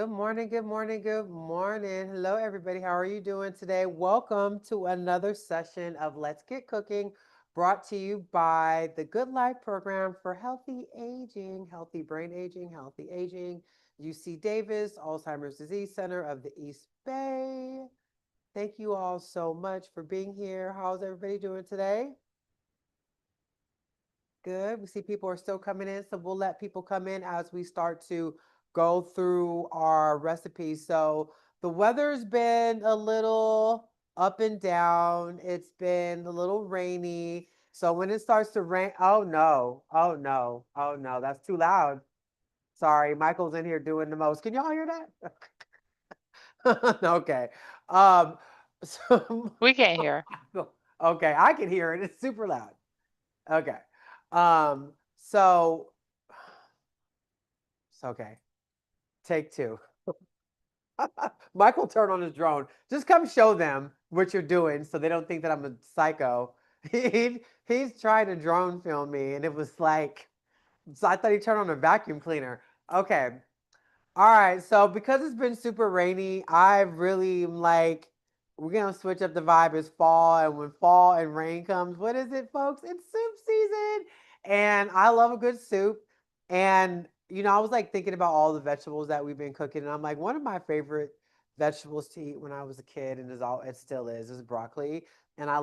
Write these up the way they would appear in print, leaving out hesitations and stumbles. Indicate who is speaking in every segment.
Speaker 1: Good morning, good morning, good morning. Hello, everybody. How are you doing today? Welcome to another session of Let's Get Cooking, brought to you by the Good Life Program for Healthy Aging, Healthy Brain Aging, Healthy Aging, UC Davis, Alzheimer's Disease Center of the East Bay. Thank you all so much for being here. How's everybody doing today? Good. We see people are still coming in, so we'll let people come in as we start to go through our recipes. So the weather's been a little up and down. It's been a little rainy. So when it starts to rain, oh no, oh no, oh no, that's too loud. Sorry, Michael's in here doing the most. Can y'all hear that? Okay. Um, so
Speaker 2: We can't hear.
Speaker 1: okay, I can hear it. It's super loud. Okay. So it's okay. Take two. Michael turned on his drone. Just come show them what you're doing so they don't think that I'm a psycho. He's trying to drone film me, and it was like, so I thought he turned on a vacuum cleaner. Okay. All right. So because it's been super rainy, I really am like, we're gonna switch up the vibe. It's fall, and when fall and rain comes, what is it, folks? It's soup season, and I love a good soup. And I was like thinking about all the vegetables that we've been cooking, and I'm like, one of my favorite vegetables to eat when I was a kid, and it still is broccoli. And I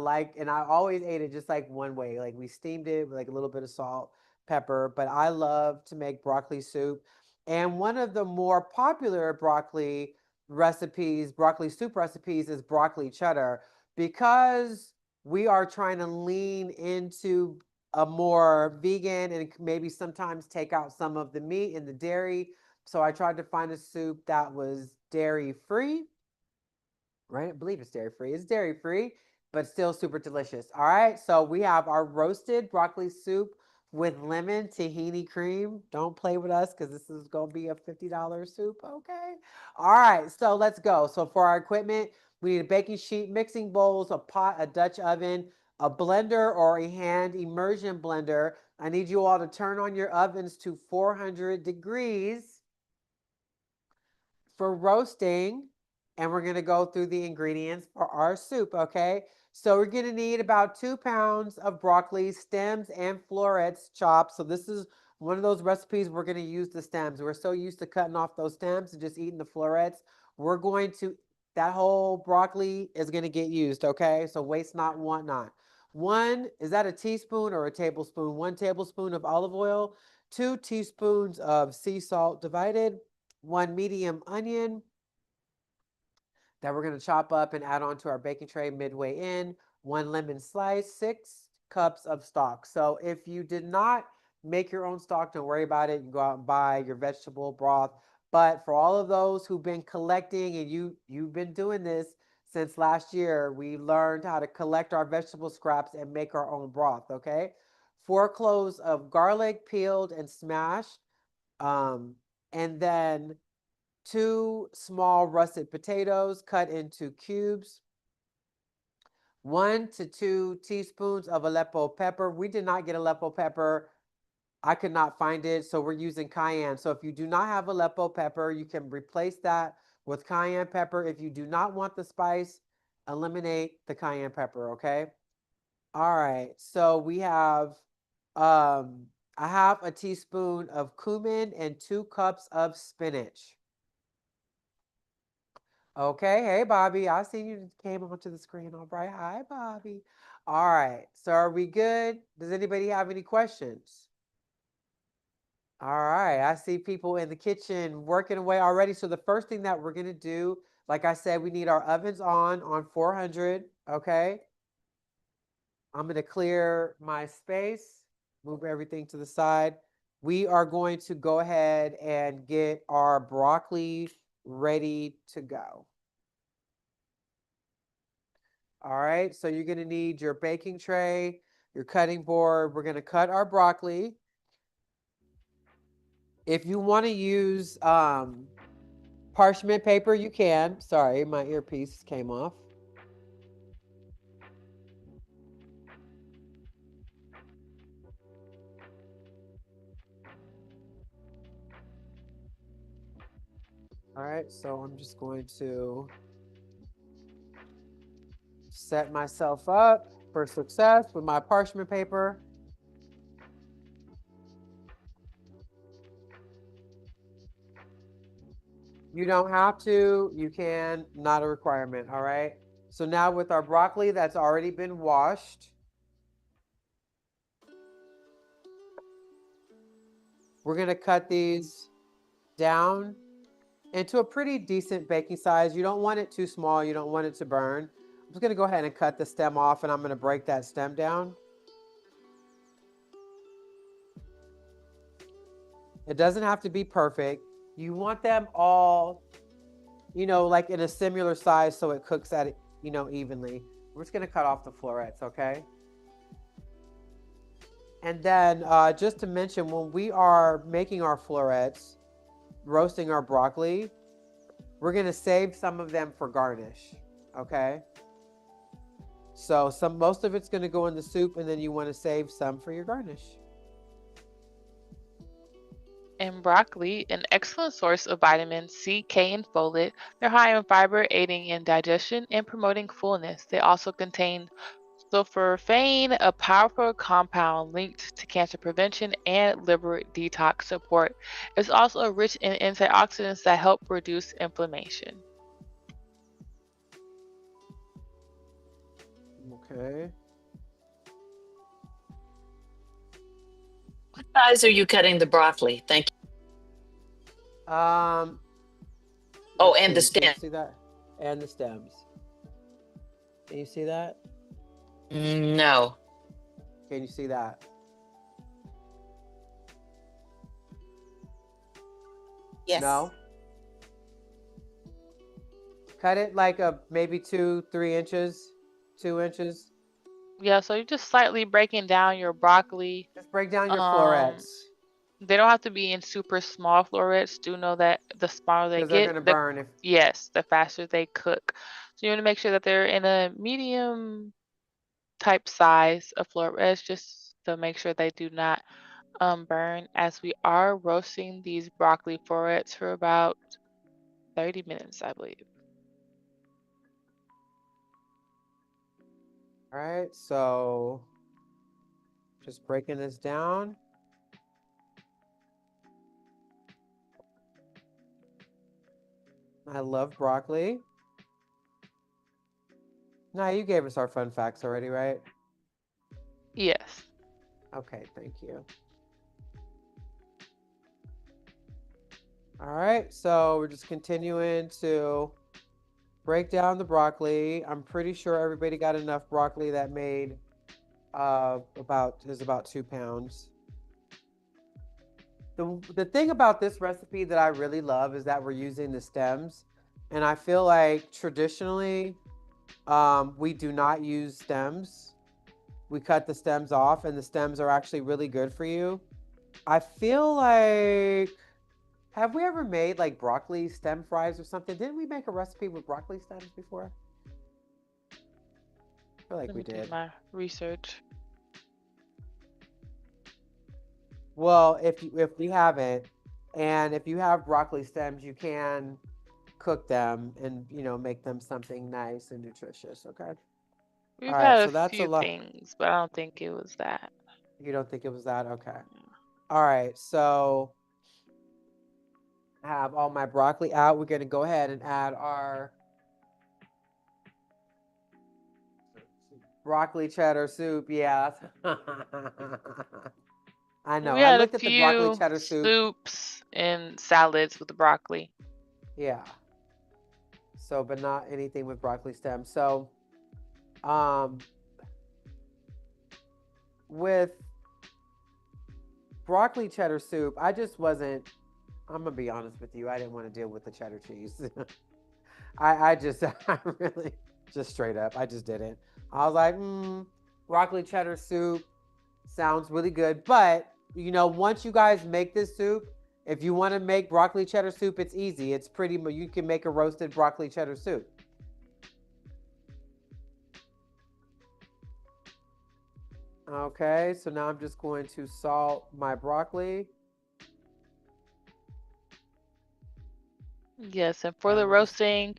Speaker 1: always ate it just like one way, like we steamed it with like a little bit of salt, pepper. But I love to make broccoli soup, and one of the more popular broccoli soup recipes, is broccoli cheddar, because we are trying to lean into a more vegan and maybe sometimes take out some of the meat and the dairy. So I tried to find a soup that was dairy free, right? I believe it's dairy free. It's dairy free, but still super delicious. All right. So we have our roasted broccoli soup with lemon tahini cream. Don't play with us because this is going to be a $50 soup. Okay. All right. So let's go. So for our equipment, we need a baking sheet, mixing bowls, a pot, a Dutch oven, a blender or a hand immersion blender. I need you all to turn on your ovens to 400 degrees for roasting, and we're going to go through the ingredients for our soup, okay? So we're going to need about 2 pounds of broccoli, stems and florets chopped. So this is one of those recipes we're going to use the stems. We're so used to cutting off those stems and just eating the florets. We're going to, that whole broccoli is going to get used, okay? So waste not, want not. One, is that a teaspoon or a tablespoon? 1 tablespoon of olive oil, 2 teaspoons of sea salt divided, one medium onion that we're going to chop up and add onto our baking tray midway in, one lemon slice, 6 cups of stock. So if you did not make your own stock, don't worry about it. You go out and buy your vegetable broth. But for all of those who've been collecting, and you've been doing this since last year, we learned how to collect our vegetable scraps and make our own broth, okay? 4 cloves of garlic peeled and smashed. Um, and then 2 small russet potatoes cut into cubes, 1 to 2 teaspoons of Aleppo pepper. We did not get Aleppo pepper. I could not find it, so we're using cayenne. So if you do not have Aleppo pepper, you can replace that with cayenne pepper. If you do not want the spice, eliminate the cayenne pepper, okay? All right, so we have a half a teaspoon of cumin and 2 cups of spinach. Okay, hey Bobby, I see you came onto the screen. All right, hi Bobby. All right, so are we good? Does anybody have any questions? All right, I see people in the kitchen working away already. So the first thing that we're gonna do, like I said, we need our ovens on 400. Okay, I'm gonna clear my space, move everything to the side. We are going to go ahead and get our broccoli ready to go. All right, so you're gonna need your baking tray, your cutting board. We're gonna cut our broccoli. If you want to use parchment paper, you can. Sorry, my earpiece came off. All right, so I'm just going to set myself up for success with my parchment paper. You don't have to, you can, not a requirement, all right? So now with our broccoli that's already been washed, we're gonna cut these down into a pretty decent baking size. You don't want it too small, you don't want it to burn. I'm just gonna go ahead and cut the stem off and I'm gonna break that stem down. It doesn't have to be perfect. You want them all, like in a similar size so it cooks at it, evenly. We're just gonna cut off the florets, okay? And then just to mention, when we are making our florets, roasting our broccoli, we're gonna save some of them for garnish, okay? So most of it's gonna go in the soup, and then you wanna save some for your garnish.
Speaker 2: And broccoli, an excellent source of vitamins C, K, and folate. They're high in fiber, aiding in digestion and promoting fullness. They also contain sulforaphane, a powerful compound linked to cancer prevention and liver detox support. It's also rich in antioxidants that help reduce inflammation.
Speaker 1: Okay.
Speaker 3: What size are you cutting the broccoli? Thank
Speaker 1: you.
Speaker 3: Oh, and the
Speaker 1: Can you
Speaker 3: stem.
Speaker 1: see that? And the stems. Can you see that?
Speaker 3: No.
Speaker 1: Can you see that?
Speaker 4: Yes.
Speaker 1: No? Cut it like maybe 2-3 inches, 2 inches.
Speaker 2: Yeah, so you're just slightly breaking down your broccoli.
Speaker 1: Just break down your florets.
Speaker 2: They don't have to be in super small florets. Do know that the smaller they
Speaker 1: Because they're
Speaker 2: get,
Speaker 1: gonna burn.
Speaker 2: yes, the faster they cook. So you want to make sure that they're in a medium type size of florets, just to make sure they do not burn, as we are roasting these broccoli florets for about 30 minutes, I believe.
Speaker 1: All right, so just breaking this down. I love broccoli. Now, you gave us our fun facts already, right?
Speaker 2: Yes.
Speaker 1: Okay, thank you. All right, so we're just continuing to break down the broccoli. I'm pretty sure everybody got enough broccoli that made about 2 pounds. The thing about this recipe that I really love is that we're using the stems, and I feel like traditionally we do not use stems. We cut the stems off, and the stems are actually really good for you. I feel like, have we ever made like broccoli stem fries or something? Didn't we make a recipe with broccoli stems before? I feel like
Speaker 2: Let
Speaker 1: we
Speaker 2: me do
Speaker 1: did.
Speaker 2: my research.
Speaker 1: Well, if we haven't, and if you have broccoli stems, you can cook them and make them something nice and nutritious. Okay.
Speaker 2: We've
Speaker 1: All right.
Speaker 2: had
Speaker 1: So
Speaker 2: a
Speaker 1: that's a
Speaker 2: few
Speaker 1: lot.
Speaker 2: things, but I don't think it was that.
Speaker 1: You don't think it was that? Okay. All right. So I have all my broccoli out. We're gonna go ahead and add our broccoli cheddar soup. Yeah. I know.
Speaker 2: We
Speaker 1: I
Speaker 2: had a
Speaker 1: looked at the broccoli
Speaker 2: few
Speaker 1: cheddar soup.
Speaker 2: soups and salads with the broccoli.
Speaker 1: Yeah. So, but not anything with broccoli stems. So, with broccoli cheddar soup, I just wasn't. I'm gonna be honest with you. I didn't want to deal with the cheddar cheese. I really, just straight up, I just didn't. I was like, broccoli cheddar soup sounds really good. But, once you guys make this soup, if you want to make broccoli cheddar soup, it's easy. It's pretty much, you can make a roasted broccoli cheddar soup. Okay, so now I'm just going to salt my broccoli.
Speaker 2: Yes, and for
Speaker 1: And
Speaker 2: the
Speaker 1: we'll just,
Speaker 2: roasting,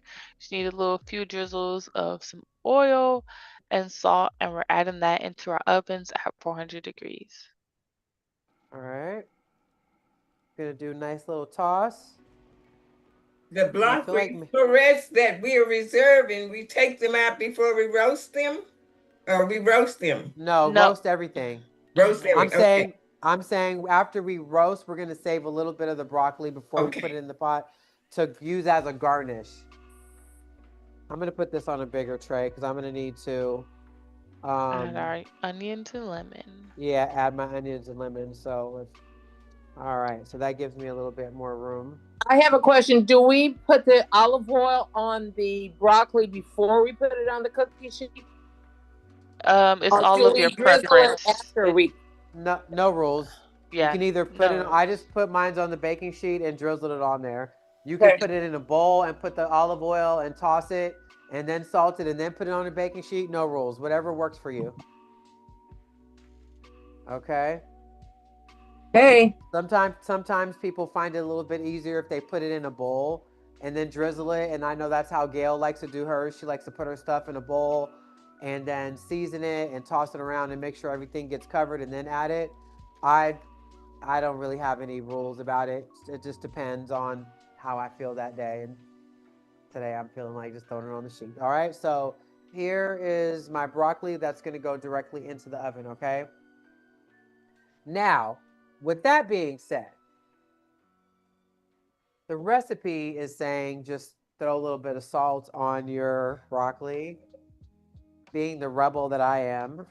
Speaker 2: you need a little few drizzles of some oil and salt, and we're adding that into our ovens at 400 degrees.
Speaker 1: all right. Gonna do a nice little toss.
Speaker 4: The
Speaker 1: And I feel like
Speaker 4: broccoli florets that we are reserving, we take them out before we roast them, or we roast them.
Speaker 1: no,
Speaker 2: No.
Speaker 1: roast everything.
Speaker 4: Roast
Speaker 2: Mhm.
Speaker 4: them. Okay.
Speaker 1: I'm saying after we roast, we're gonna save a little bit of the broccoli before we put
Speaker 4: Okay.
Speaker 1: it in the pot to use as a garnish. I'm gonna put this on a bigger tray because I'm gonna need to
Speaker 2: Add
Speaker 1: um
Speaker 2: our onions and lemon.
Speaker 1: yeah, add my onions and lemons. So if, all right, so that gives me a little bit more room.
Speaker 5: I have a question. Do we put the olive oil on the broccoli before we put it on the cookie sheet?
Speaker 2: It's
Speaker 5: Or
Speaker 2: all
Speaker 5: do
Speaker 2: of your
Speaker 5: we drizzle it
Speaker 2: preference.
Speaker 5: after we?
Speaker 1: No rules. You
Speaker 2: Yeah,
Speaker 1: can either put
Speaker 2: no
Speaker 1: it.
Speaker 2: rules.
Speaker 1: I just put mine on the baking sheet and drizzled it on there. You can
Speaker 5: Okay.
Speaker 1: put it in a bowl and put the olive oil and toss it, and then salt it, and then put it on the baking sheet. No rules. Whatever works for you. Okay.
Speaker 5: Hey.
Speaker 1: Sometimes people find it a little bit easier if they put it in a bowl and then drizzle it. And I know that's how Gail likes to do hers. She likes to put her stuff in a bowl and then season it and toss it around and make sure everything gets covered and then add it. I I don't really have any rules about it. It just depends on how I feel that day. And today I'm feeling like just throwing it on the sheet. All right. So here is my broccoli that's going to go directly into the oven. Okay. Now, with that being said, the recipe is saying just throw a little bit of salt on your broccoli. Being the rebel that I am,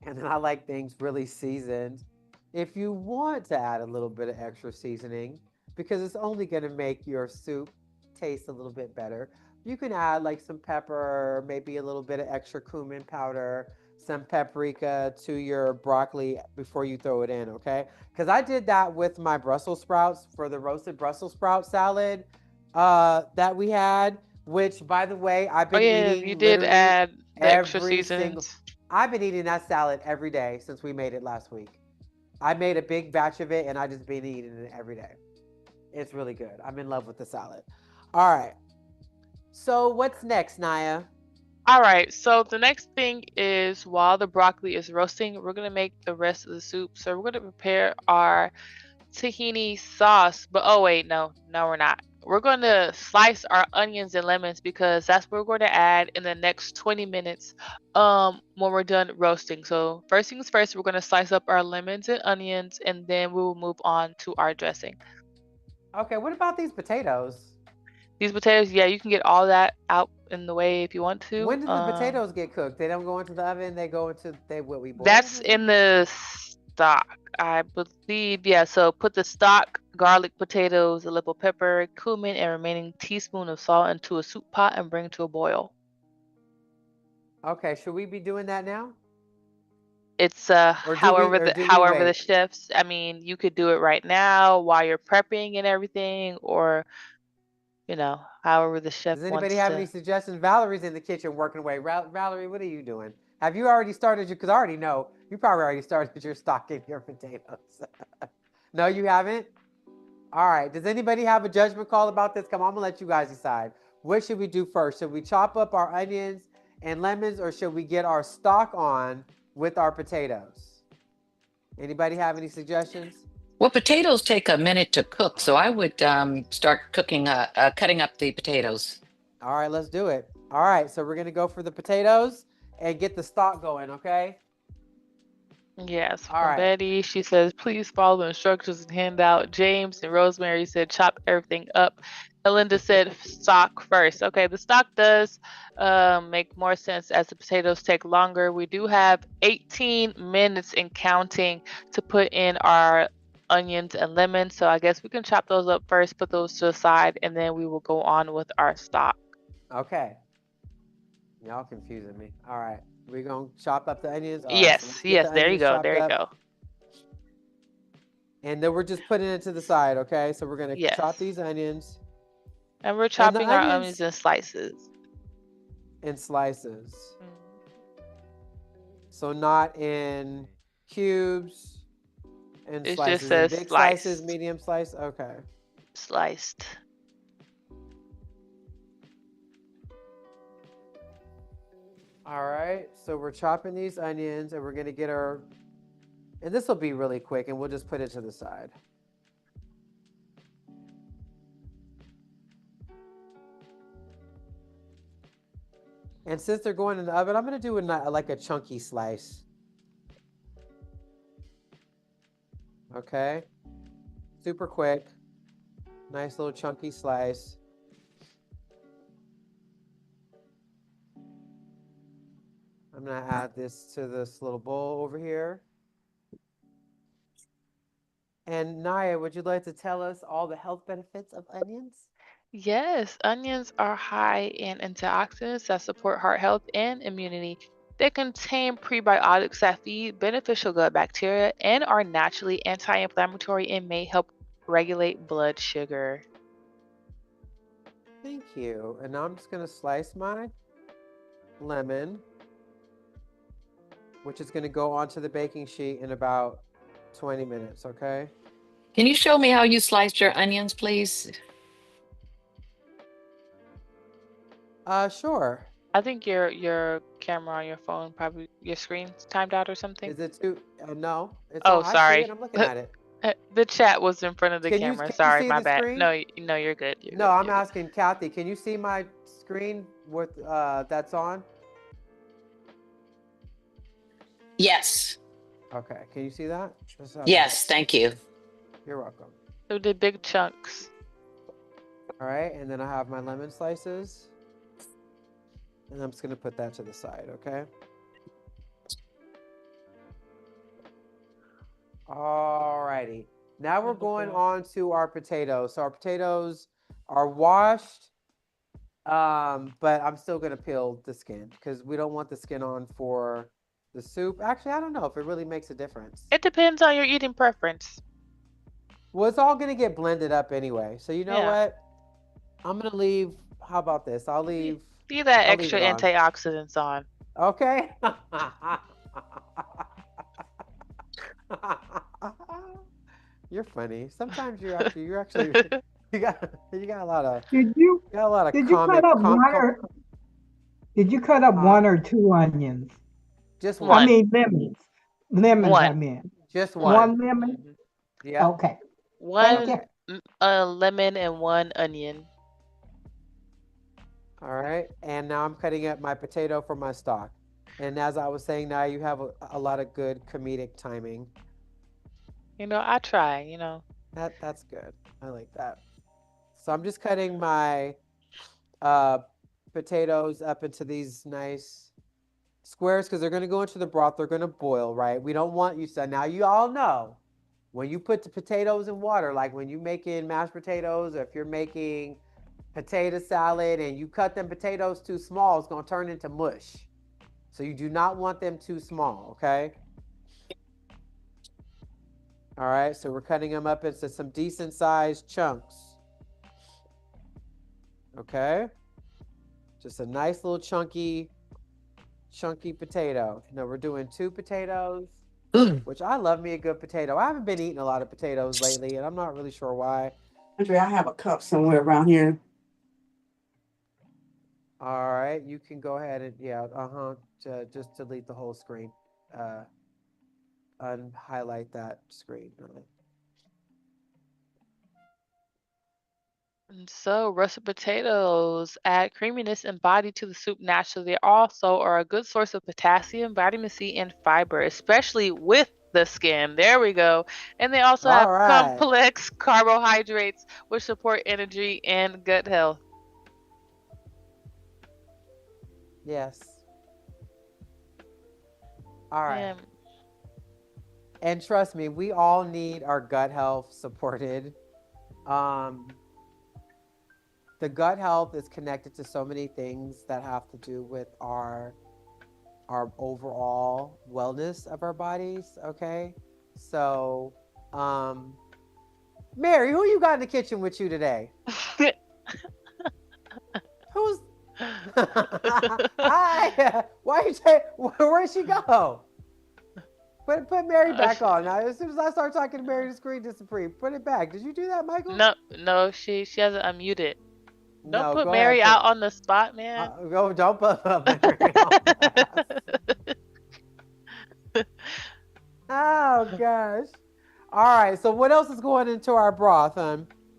Speaker 1: and then I like things really seasoned. If you want to add a little bit of extra seasoning, because it's only going to make your soup taste a little bit better, you can add like some pepper, maybe a little bit of extra cumin powder, some paprika to your broccoli before you throw it in, okay? Because I did that with my Brussels sprouts for the roasted Brussels sprout salad that we had, which, by the way, I've
Speaker 2: Oh
Speaker 1: been
Speaker 2: yeah, you
Speaker 1: eating
Speaker 2: did
Speaker 1: literally
Speaker 2: add the extra
Speaker 1: every single.
Speaker 2: seasonings.
Speaker 1: I've been eating that salad every day since we made it last week. I made a big batch of it and I just been eating it every day. It's really good. I'm in love with the salad. All right. So what's next, Naya?
Speaker 2: All right, so the next thing is while the broccoli is roasting, we're gonna make the rest of the soup. So we're gonna prepare our tahini sauce. But oh wait, no, we're not. We're going to slice our onions and lemons because that's what we're going to add in the next 20 minutes when we're done roasting. So first things first, we're going to slice up our lemons and onions, and then we will move on to our dressing.
Speaker 1: Okay, what about these potatoes?
Speaker 2: These potatoes, yeah, you can get all that out in the way if you want to.
Speaker 1: When do the potatoes get cooked? They don't go into the oven. They go into what we boil.
Speaker 2: That's in the stock, I believe. Yeah, so put the stock, garlic, potatoes, a little pepper, cumin, and remaining teaspoon of salt into a soup pot and bring to a boil.
Speaker 1: Okay, should we be doing that now?
Speaker 2: It's
Speaker 1: Or do we
Speaker 2: however the
Speaker 1: wait?
Speaker 2: chefs. I mean, you could do it right now while you're prepping and everything, or however the chef
Speaker 1: Does anybody
Speaker 2: wants
Speaker 1: have any
Speaker 2: to.
Speaker 1: suggestions? Valerie's in the kitchen working away. Valerie, what are you doing? Have you already started your? Because I already know you probably already started your stocking your potatoes. No, you haven't. All right. Does anybody have a judgment call about this? Come on, I'm gonna let you guys decide. What should we do first? Should we chop up our onions and lemons, or should we get our stock on with our potatoes? Anybody have any suggestions?
Speaker 3: Well, potatoes take a minute to cook, so I would start cutting up the potatoes.
Speaker 1: All right, let's do it. All right, so we're gonna go for the potatoes and get the stock going, okay?
Speaker 2: Yes,
Speaker 1: All
Speaker 2: from
Speaker 1: right.
Speaker 2: Betty, she says, please follow the instructions and hand out. James and Rosemary said, chop everything up. And Linda said, stock first. Okay, the stock does make more sense as the potatoes take longer. We do have 18 minutes and counting to put in our onions and lemons. So I guess we can chop those up first, put those to the side, and then we will go on with our stock.
Speaker 1: Okay. Y'all confusing me. All right. We're going to chop up the onions. All right. So let's
Speaker 2: Yes,
Speaker 1: get the
Speaker 2: there you
Speaker 1: onions
Speaker 2: go.
Speaker 1: chopped
Speaker 2: There you
Speaker 1: up.
Speaker 2: go.
Speaker 1: And then we're just putting it to the side, okay? So we're going to chop
Speaker 2: Yes.
Speaker 1: these onions.
Speaker 2: And we're chopping our onions in slices.
Speaker 1: In slices. So not in cubes and
Speaker 2: It
Speaker 1: slices.
Speaker 2: just says
Speaker 1: In big
Speaker 2: sliced.
Speaker 1: slices, medium slice. Okay.
Speaker 2: Sliced.
Speaker 1: All right, so we're chopping these onions and we're gonna get our, and this will be really quick and we'll just put it to the side. And since they're going in the oven, I'm gonna do like a chunky slice. Okay, super quick, nice little chunky slice. I'm gonna add this to this little bowl over here. And Naya, would you like to tell us all the health benefits of onions?
Speaker 2: Yes, onions are high in antioxidants that support heart health and immunity. They contain prebiotics that feed beneficial gut bacteria and are naturally anti-inflammatory and may help regulate blood sugar.
Speaker 1: Thank you. And now I'm just gonna slice my lemon, which is gonna go onto the baking sheet in about 20 minutes, okay?
Speaker 3: Can you show me how you sliced your onions, please?
Speaker 1: Sure.
Speaker 2: I think your camera on your phone, probably your screen's timed out or something.
Speaker 1: Is it too? No, it's
Speaker 2: Oh,
Speaker 1: on. I see it.
Speaker 2: sorry.
Speaker 1: I'm looking at it.
Speaker 2: The chat was in front of the
Speaker 1: Can you
Speaker 2: camera.
Speaker 1: can you
Speaker 2: Sorry,
Speaker 1: see
Speaker 2: my
Speaker 1: the
Speaker 2: bad.
Speaker 1: screen?
Speaker 2: No, no, you're good. You're
Speaker 1: No,
Speaker 2: good.
Speaker 1: I'm
Speaker 2: You're good.
Speaker 1: asking Kathy. Can you see my screen with that's on?
Speaker 3: Yes.
Speaker 1: Okay. Can you see that?
Speaker 3: Yes, thank you.
Speaker 1: You're welcome.
Speaker 2: So the big chunks.
Speaker 1: All right, and then I have my lemon slices, and I'm just gonna put that to the side. Okay. All righty. Now we're going on to our potatoes. So our potatoes are washed, but I'm still gonna peel the skin because we don't want the skin on for the soup. Actually, I don't know if it really makes a difference.
Speaker 2: It depends on your eating preference.
Speaker 1: Well, it's all gonna get blended up anyway. So you know
Speaker 2: Yeah.
Speaker 1: what? I'm gonna leave. How about this? I'll leave.
Speaker 2: Leave that
Speaker 1: I'll leave
Speaker 2: extra
Speaker 1: it on.
Speaker 2: antioxidants on.
Speaker 1: Okay. You're funny. Sometimes you're actually you got a lot of
Speaker 6: Did you
Speaker 1: comic
Speaker 6: cut up did you cut up one or two onions?
Speaker 1: just
Speaker 6: I
Speaker 1: one.
Speaker 6: mean lemons. Lemons, I
Speaker 2: One.
Speaker 6: mean.
Speaker 1: Just one.
Speaker 6: One lemon?
Speaker 1: Yeah.
Speaker 6: Okay.
Speaker 2: One lemon and one onion.
Speaker 1: All right. And now I'm cutting up my potato for my stock. And as I was saying, now you have a lot of good comedic timing.
Speaker 2: You know, I try, you know.
Speaker 1: That's good. I like that. So I'm just cutting my potatoes up into these nice squares because they're going to go into the broth. They're going to boil, right? We don't want you to. Now you all know when you put the potatoes in water, like when you're making mashed potatoes, or if you're making potato salad and you cut them potatoes too small, it's going to turn into mush. So you do not want them too small, okay? All right, so we're cutting them up into some decent sized chunks. Okay? Just a nice little chunky potato. Now we're doing 2 potatoes, which I love me a good potato. I haven't been eating a lot of potatoes lately, and I'm not really sure why.
Speaker 7: Andre, I have a cup somewhere around here.
Speaker 1: All right, you can go ahead and just delete the whole screen. Unhighlight that screen.
Speaker 2: And so russet potatoes add creaminess and body to the soup naturally. They also are a good source of potassium, vitamin C, and fiber, especially with the skin. There we go. And they also have complex carbohydrates, which support energy and gut health.
Speaker 1: Yes. All right.
Speaker 2: Yeah.
Speaker 1: And trust me, we all need our gut health supported. The gut health is connected to so many things that have to do with our overall wellness of our bodies. Okay, so Mary, who you got in the kitchen with you today? Who's hi? Why you say where'd she go? Put Mary back on. Now, as soon as I start talking to Mary, the screen disappears. Put it back. Did you do that, Michael?
Speaker 2: No, she hasn't unmuted. Don't
Speaker 1: No,
Speaker 2: put
Speaker 1: go ahead.
Speaker 2: Mary out on the spot, man.
Speaker 1: Go. Don't put Mary on blast. Oh gosh. All right. So what else is going into our broth,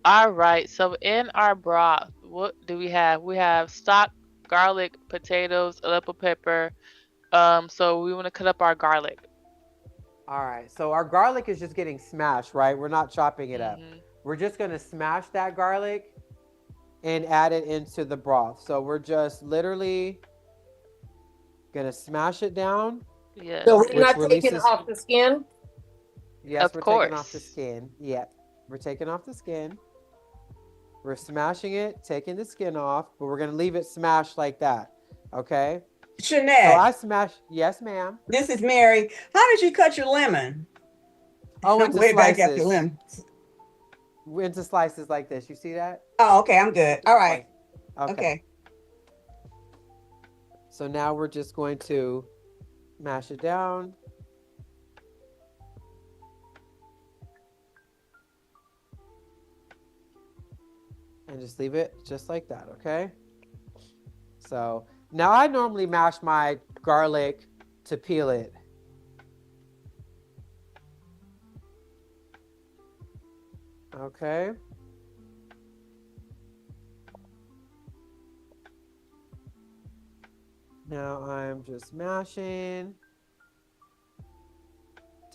Speaker 2: All right. So in our broth, what do we have? We have stock, garlic, potatoes, Aleppo pepper. So we want to cut up our garlic.
Speaker 1: All right. So our garlic is just getting smashed, right? We're not chopping it up.
Speaker 2: Mm-hmm.
Speaker 1: We're just going to smash that garlic and add it into the broth. So we're just literally going to smash it down.
Speaker 2: Yes.
Speaker 5: So
Speaker 1: Which
Speaker 5: we're not taking
Speaker 1: releases-
Speaker 5: off the skin?
Speaker 1: Yes,
Speaker 2: Of
Speaker 1: we're taking off the
Speaker 2: course.
Speaker 1: skin. Yep. We're taking off the skin. We're smashing it, taking the skin off, but we're going to leave it smashed like that. Okay? So
Speaker 7: Shanette,
Speaker 1: I smash. Yes, ma'am.
Speaker 7: this is Mary. How did you cut your lemon?
Speaker 1: Oh, into
Speaker 7: Way back after
Speaker 1: slices.
Speaker 7: lemon.
Speaker 1: Into slices like this. You see that?
Speaker 7: Oh, okay, I'm good. All right.
Speaker 1: Okay.
Speaker 7: Okay.
Speaker 1: So now we're just going to mash it down. And just leave it just like that, okay? So now I normally mash my garlic to peel it. Okay. Now I'm just mashing.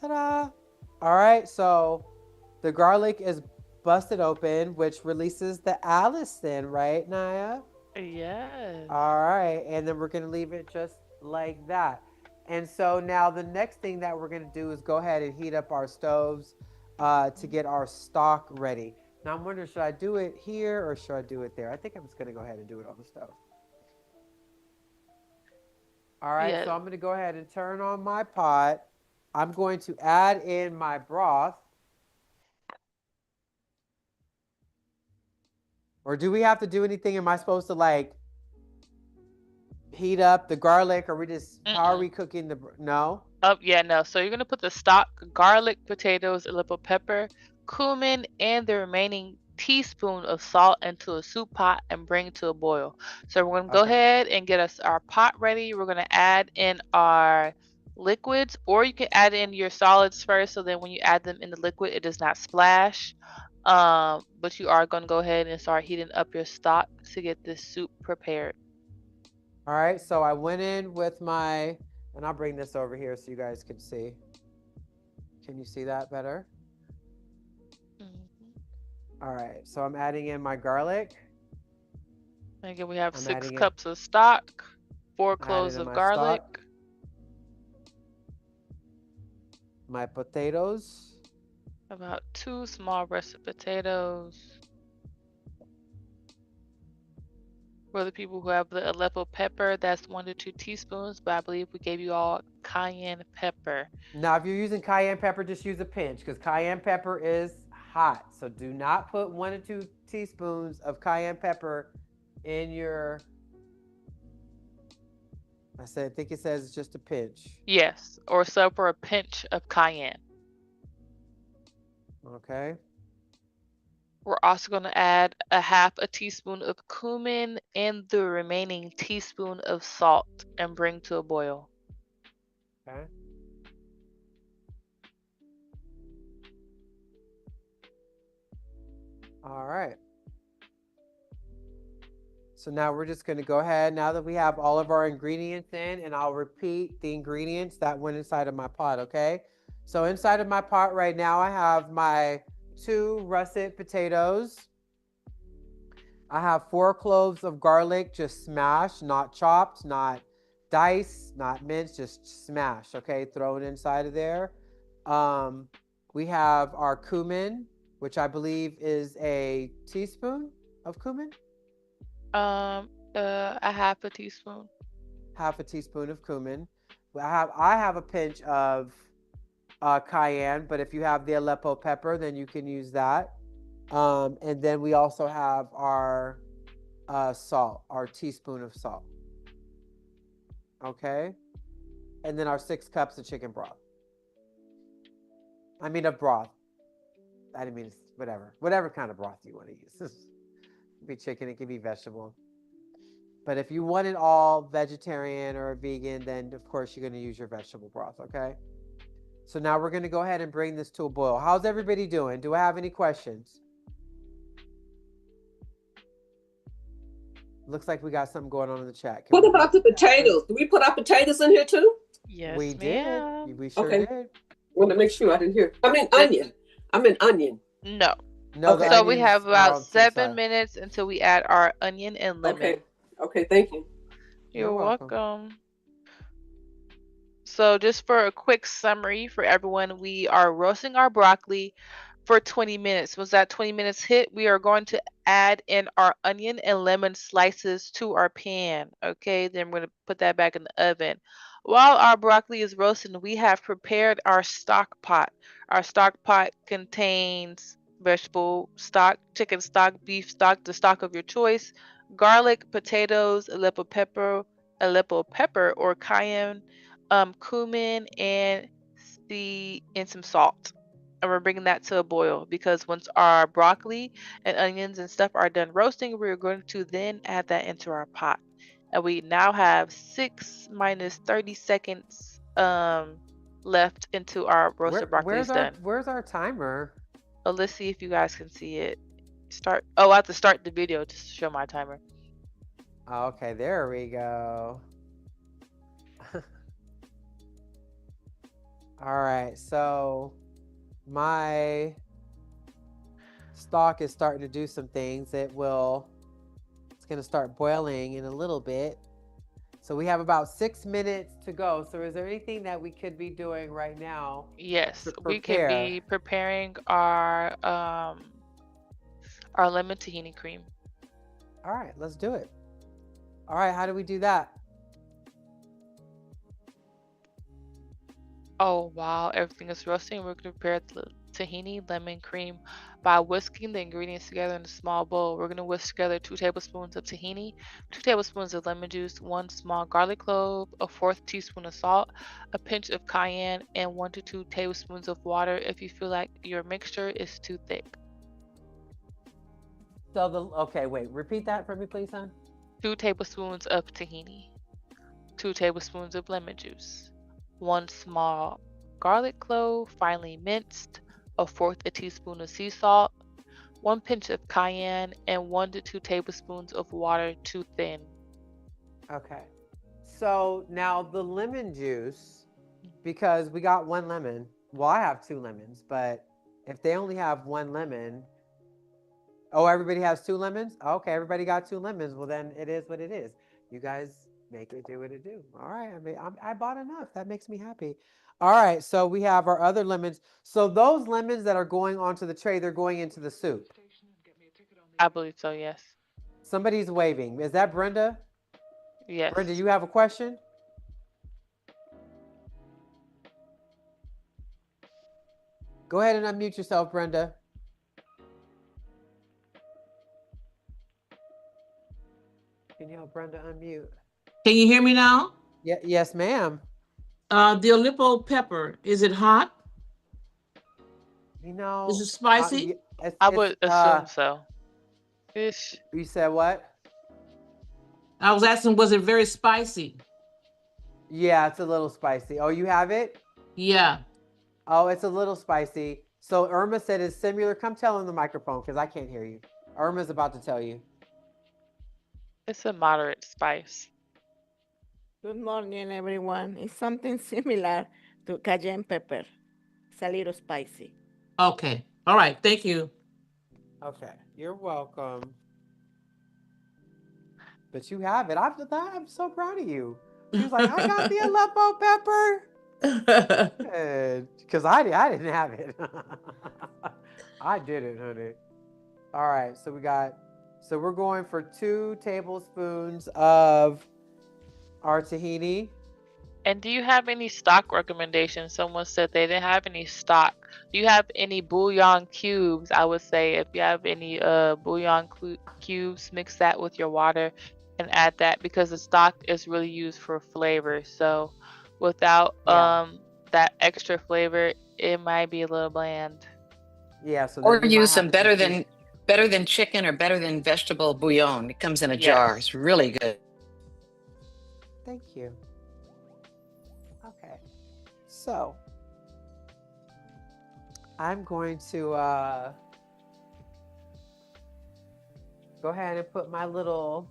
Speaker 1: Ta-da! All right, so the garlic is busted open, which releases the allicin, right, Naya?
Speaker 2: Yes.
Speaker 1: All right, and then we're gonna leave it just like that. And so now the next thing that we're gonna do is go ahead and heat up our stoves to get our stock ready. Now I'm wondering, should I do it here or should I do it there? I think I'm just gonna go ahead and do it on the stove. All right,
Speaker 2: Yes.
Speaker 1: so I'm gonna go ahead and turn on my pot. I'm going to add in my broth. Or do we have to do anything? Am I supposed to like heat up the garlic? Or we just, how are we cooking the, no?
Speaker 2: Oh, yeah, no. So you're going to put the stock, garlic, potatoes, Aleppo pepper, cumin, and the remaining teaspoon of salt into a soup pot and bring to a boil. So we're going to go
Speaker 1: Okay.
Speaker 2: ahead and get us our pot ready. We're going to add in our liquids, or you can add in your solids first, so then when you add them in the liquid, it does not splash. But you are going to go ahead and start heating up your stock to get this soup prepared.
Speaker 1: All right, so I went in with my, and I'll bring this over here so you guys can see. Can you see that better? All right, so I'm adding in my garlic.
Speaker 2: Again, we have
Speaker 1: I'm
Speaker 2: 6
Speaker 1: adding
Speaker 2: cups of stock, 4
Speaker 1: adding
Speaker 2: cloves
Speaker 1: in
Speaker 2: of
Speaker 1: my
Speaker 2: garlic,
Speaker 1: stock. My potatoes.
Speaker 2: about 2 small russet potatoes. For the people who have the Aleppo pepper, that's 1 to 2 teaspoons, but I believe we gave you all cayenne pepper.
Speaker 1: Now, if you're using cayenne pepper, just use a pinch because cayenne pepper is hot. So do not put 1 to 2 teaspoons of cayenne pepper in your, I think it says it's just a pinch.
Speaker 2: Yes, or so for a pinch of cayenne.
Speaker 1: Okay.
Speaker 2: We're also going to add a half a teaspoon of cumin and the remaining teaspoon of salt and bring to a boil.
Speaker 1: Okay. All right. So now we're just going to go ahead, now that we have all of our ingredients in, and I'll repeat the ingredients that went inside of my pot, okay? So inside of my pot right now, I have my 2 russet potatoes. I have 4 cloves of garlic, just smashed, not chopped, not diced, not minced, just smashed, okay? Throw it inside of there. We have our cumin, which I believe is a teaspoon of cumin.
Speaker 2: A half a teaspoon.
Speaker 1: Half a teaspoon of cumin. I have a pinch of cayenne, but if you have the Aleppo pepper, then you can use that. And then we also have our salt, our teaspoon of salt. Okay. And then our 6 cups of chicken broth. I mean, of broth. I didn't mean, whatever kind of broth you want to use. could be chicken, it could be vegetable. But if you want it all vegetarian or vegan, then of course you're going to use your vegetable broth, okay? So now we're going to go ahead and bring this to a boil. How's everybody doing? Do I have any questions? Looks like we got something going on in the chat.
Speaker 8: What about the potatoes? Do we put our potatoes in here too?
Speaker 2: Yes,
Speaker 1: we
Speaker 2: ma'am.
Speaker 1: did. We sure
Speaker 8: Okay.
Speaker 1: did.
Speaker 8: Want to make sure I didn't hear. I mean onion.
Speaker 2: No.
Speaker 1: No,
Speaker 8: Okay.
Speaker 1: the
Speaker 2: So we
Speaker 1: onions
Speaker 2: have
Speaker 1: are
Speaker 2: about
Speaker 1: on the
Speaker 2: 7
Speaker 1: side.
Speaker 2: minutes until we add our onion and lemon.
Speaker 8: Okay. Okay, thank you.
Speaker 2: You're welcome. So just for a quick summary for everyone, we are roasting our broccoli for 20 minutes. Was that 20 minutes hit? We are going to add in our onion and lemon slices to our pan. Okay, then we're going to put that back in the oven. While our broccoli is roasting, we have prepared our stock pot. Our stock pot contains vegetable stock, chicken stock, beef stock, the stock of your choice, garlic, potatoes, Aleppo pepper or cayenne, cumin, and some salt. And we're bringing that to a boil because once our broccoli and onions and stuff are done roasting, we're going to then add that into our pot. And we now have 6 minus 30 seconds left into our roasted broccoli is done.
Speaker 1: Where's our timer?
Speaker 2: Oh, let's see if you guys can see it. Start. Oh, I have to start the video to show my timer.
Speaker 1: Okay, there we go. All right, so my stock is starting to do some things. It's going to start boiling in a little bit. So we have about 6 minutes to go. So is there anything that we could be doing right now?
Speaker 2: Yes, we can be preparing our lemon tahini cream.
Speaker 1: All right, let's do it. All right, how do we do that?
Speaker 2: Oh, while everything is roasting, we're going to prepare the tahini lemon cream by whisking the ingredients together in a small bowl. We're going to whisk together 2 tablespoons of tahini, 2 tablespoons of lemon juice, 1 small garlic clove, a 1/4 teaspoon of salt, a pinch of cayenne, and 1 to 2 tablespoons of water if you feel like your mixture is too thick.
Speaker 1: So okay, wait, repeat that for me, please, hon.
Speaker 2: 2 tablespoons of tahini, 2 tablespoons of lemon juice, 1 small garlic clove, finely minced, a 1/4 teaspoon of sea salt, 1 pinch of cayenne, and 1 to 2 tablespoons of water to thin.
Speaker 1: Okay. So now the lemon juice, because we got 1 lemon. Well, I have 2 lemons, but if they only have 1 lemon, oh, everybody has 2 lemons? Okay, everybody got 2 lemons. Well, then it is what it is. You guys make it do what it do. All right. I mean, I bought enough. That makes me happy. All right. So we have our other lemons. So those lemons that are going onto the tray, they're going into the soup.
Speaker 2: I believe so, yes.
Speaker 1: Somebody's waving. Is that Brenda?
Speaker 2: Yes.
Speaker 1: Brenda, you have a question? Go ahead and unmute yourself, Brenda. Can you help Brenda unmute?
Speaker 9: Can you hear me now?
Speaker 1: Yeah, yes, ma'am.
Speaker 9: The Aleppo pepper, is it hot?
Speaker 1: You know,
Speaker 9: is it spicy?
Speaker 2: I would assume so. Ish.
Speaker 1: You said what?
Speaker 9: I was asking, was it very spicy?
Speaker 1: Yeah, it's a little spicy. Oh, you have it?
Speaker 9: Yeah.
Speaker 1: Oh, it's a little spicy. So Irma said it's similar. Come tell him the microphone because I can't hear you. Irma's about to tell you.
Speaker 2: It's a moderate spice.
Speaker 10: Good morning, everyone. It's something similar to cayenne pepper. It's a little spicy.
Speaker 9: Okay. All right. Thank you.
Speaker 1: Okay. You're welcome. But you have it. I'm so proud of you. She was like, I got the Aleppo pepper. Because I didn't have it. I didn't, honey. All right. So we're going for 2 tablespoons of our tahini.
Speaker 2: And do you have any stock recommendations? Someone said they didn't have any stock. Do you have any bouillon cubes? I would say if you have any bouillon cubes, mix that with your water and add that because the stock is really used for flavor. So without that extra flavor, it might be a little bland.
Speaker 1: Yeah. So
Speaker 3: or use some better than Better than chicken or better than vegetable bouillon. It comes in a jar.
Speaker 2: Yes.
Speaker 3: It's really good.
Speaker 1: Thank you. Okay. So I'm going to go ahead and put my little.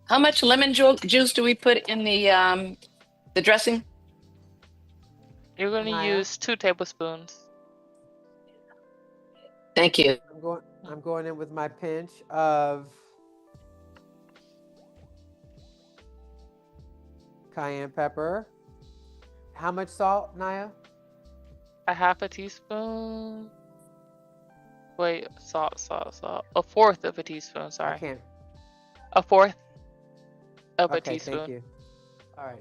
Speaker 3: How much lemon juice do we put in the dressing?
Speaker 2: You're going to
Speaker 1: Naya?
Speaker 2: use 2 tablespoons.
Speaker 3: Thank you.
Speaker 1: I'm going in with my pinch of cayenne pepper. How much salt, Naya?
Speaker 2: A half a teaspoon. Wait, salt. 1/4 of a teaspoon,
Speaker 1: I
Speaker 2: sorry.
Speaker 1: can't.
Speaker 2: 1/4 of a
Speaker 1: Okay,
Speaker 2: teaspoon.
Speaker 1: thank you. All right.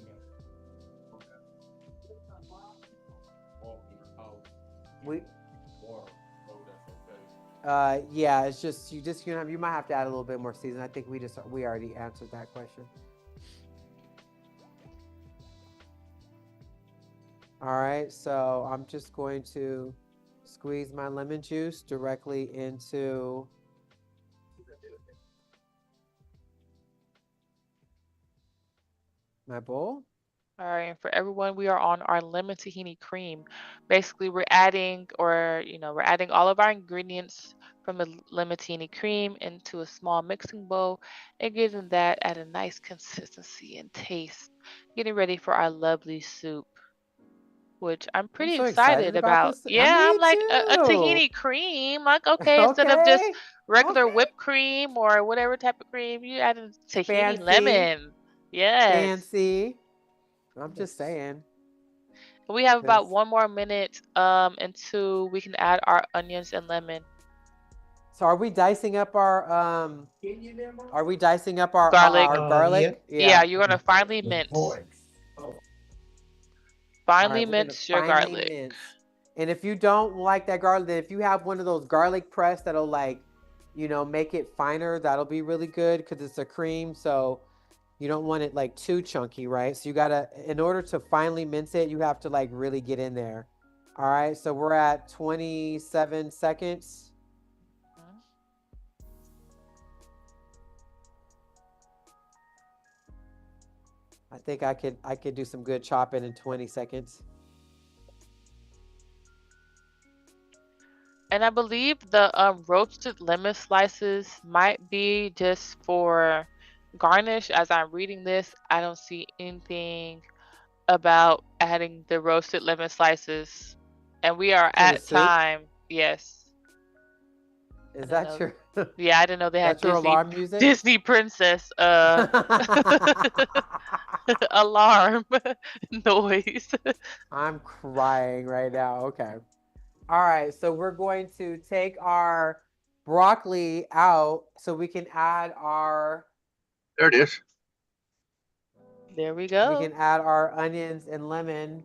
Speaker 1: We. Yeah, it's just you might have to add a little bit more season. I think we already answered that question. All right, so I'm just going to squeeze my lemon juice directly into my bowl.
Speaker 2: All right, and for everyone, we are on our lemon tahini cream. Basically, we're adding all of our ingredients from the lemon tahini cream into a small mixing bowl and getting that at a nice consistency and taste. Getting ready for our lovely soup, which I'm pretty
Speaker 1: so excited
Speaker 2: excited
Speaker 1: about
Speaker 2: about.
Speaker 1: this.
Speaker 2: Yeah, I'm
Speaker 1: Me
Speaker 2: like a
Speaker 1: too.
Speaker 2: tahini cream. Like, okay, instead of just
Speaker 1: Okay.
Speaker 2: regular
Speaker 1: Okay.
Speaker 2: whipped cream or whatever type of cream, you added tahini
Speaker 1: Fancy.
Speaker 2: lemon. Yes.
Speaker 1: Fancy. I'm just saying.
Speaker 2: We have about
Speaker 1: 'Cause-
Speaker 2: 1 more minute until we can add our onions and lemon.
Speaker 1: So are we dicing up our
Speaker 2: Garlic.
Speaker 1: garlic?
Speaker 2: Yeah, you're gonna finely mince. Finely
Speaker 1: We're gonna
Speaker 2: mince your
Speaker 1: finely
Speaker 2: garlic.
Speaker 1: mince. And if you don't like that garlic, then if you have one of those garlic press that'll make it finer, that'll be really good because it's a cream. So you don't want it like too chunky, right? So in order to finely mince it, you have to like really get in there. All right, so we're at 27 seconds. I think I could do some good chopping in 20 seconds.
Speaker 2: And I believe the roasted lemon slices might be just for garnish. As I'm reading this, I don't see anything about adding the roasted lemon slices. And we are
Speaker 1: To the
Speaker 2: at
Speaker 1: soup?
Speaker 2: time. Yes.
Speaker 1: Is that your
Speaker 2: Yeah, I didn't know they had
Speaker 1: that's your alarm music?
Speaker 2: Disney princess alarm noise.
Speaker 1: I'm crying right now. Okay. All right, so we're going to take our broccoli out so we can add our
Speaker 11: There it is.
Speaker 2: There we
Speaker 1: we
Speaker 2: go.
Speaker 1: can add our onions and lemon.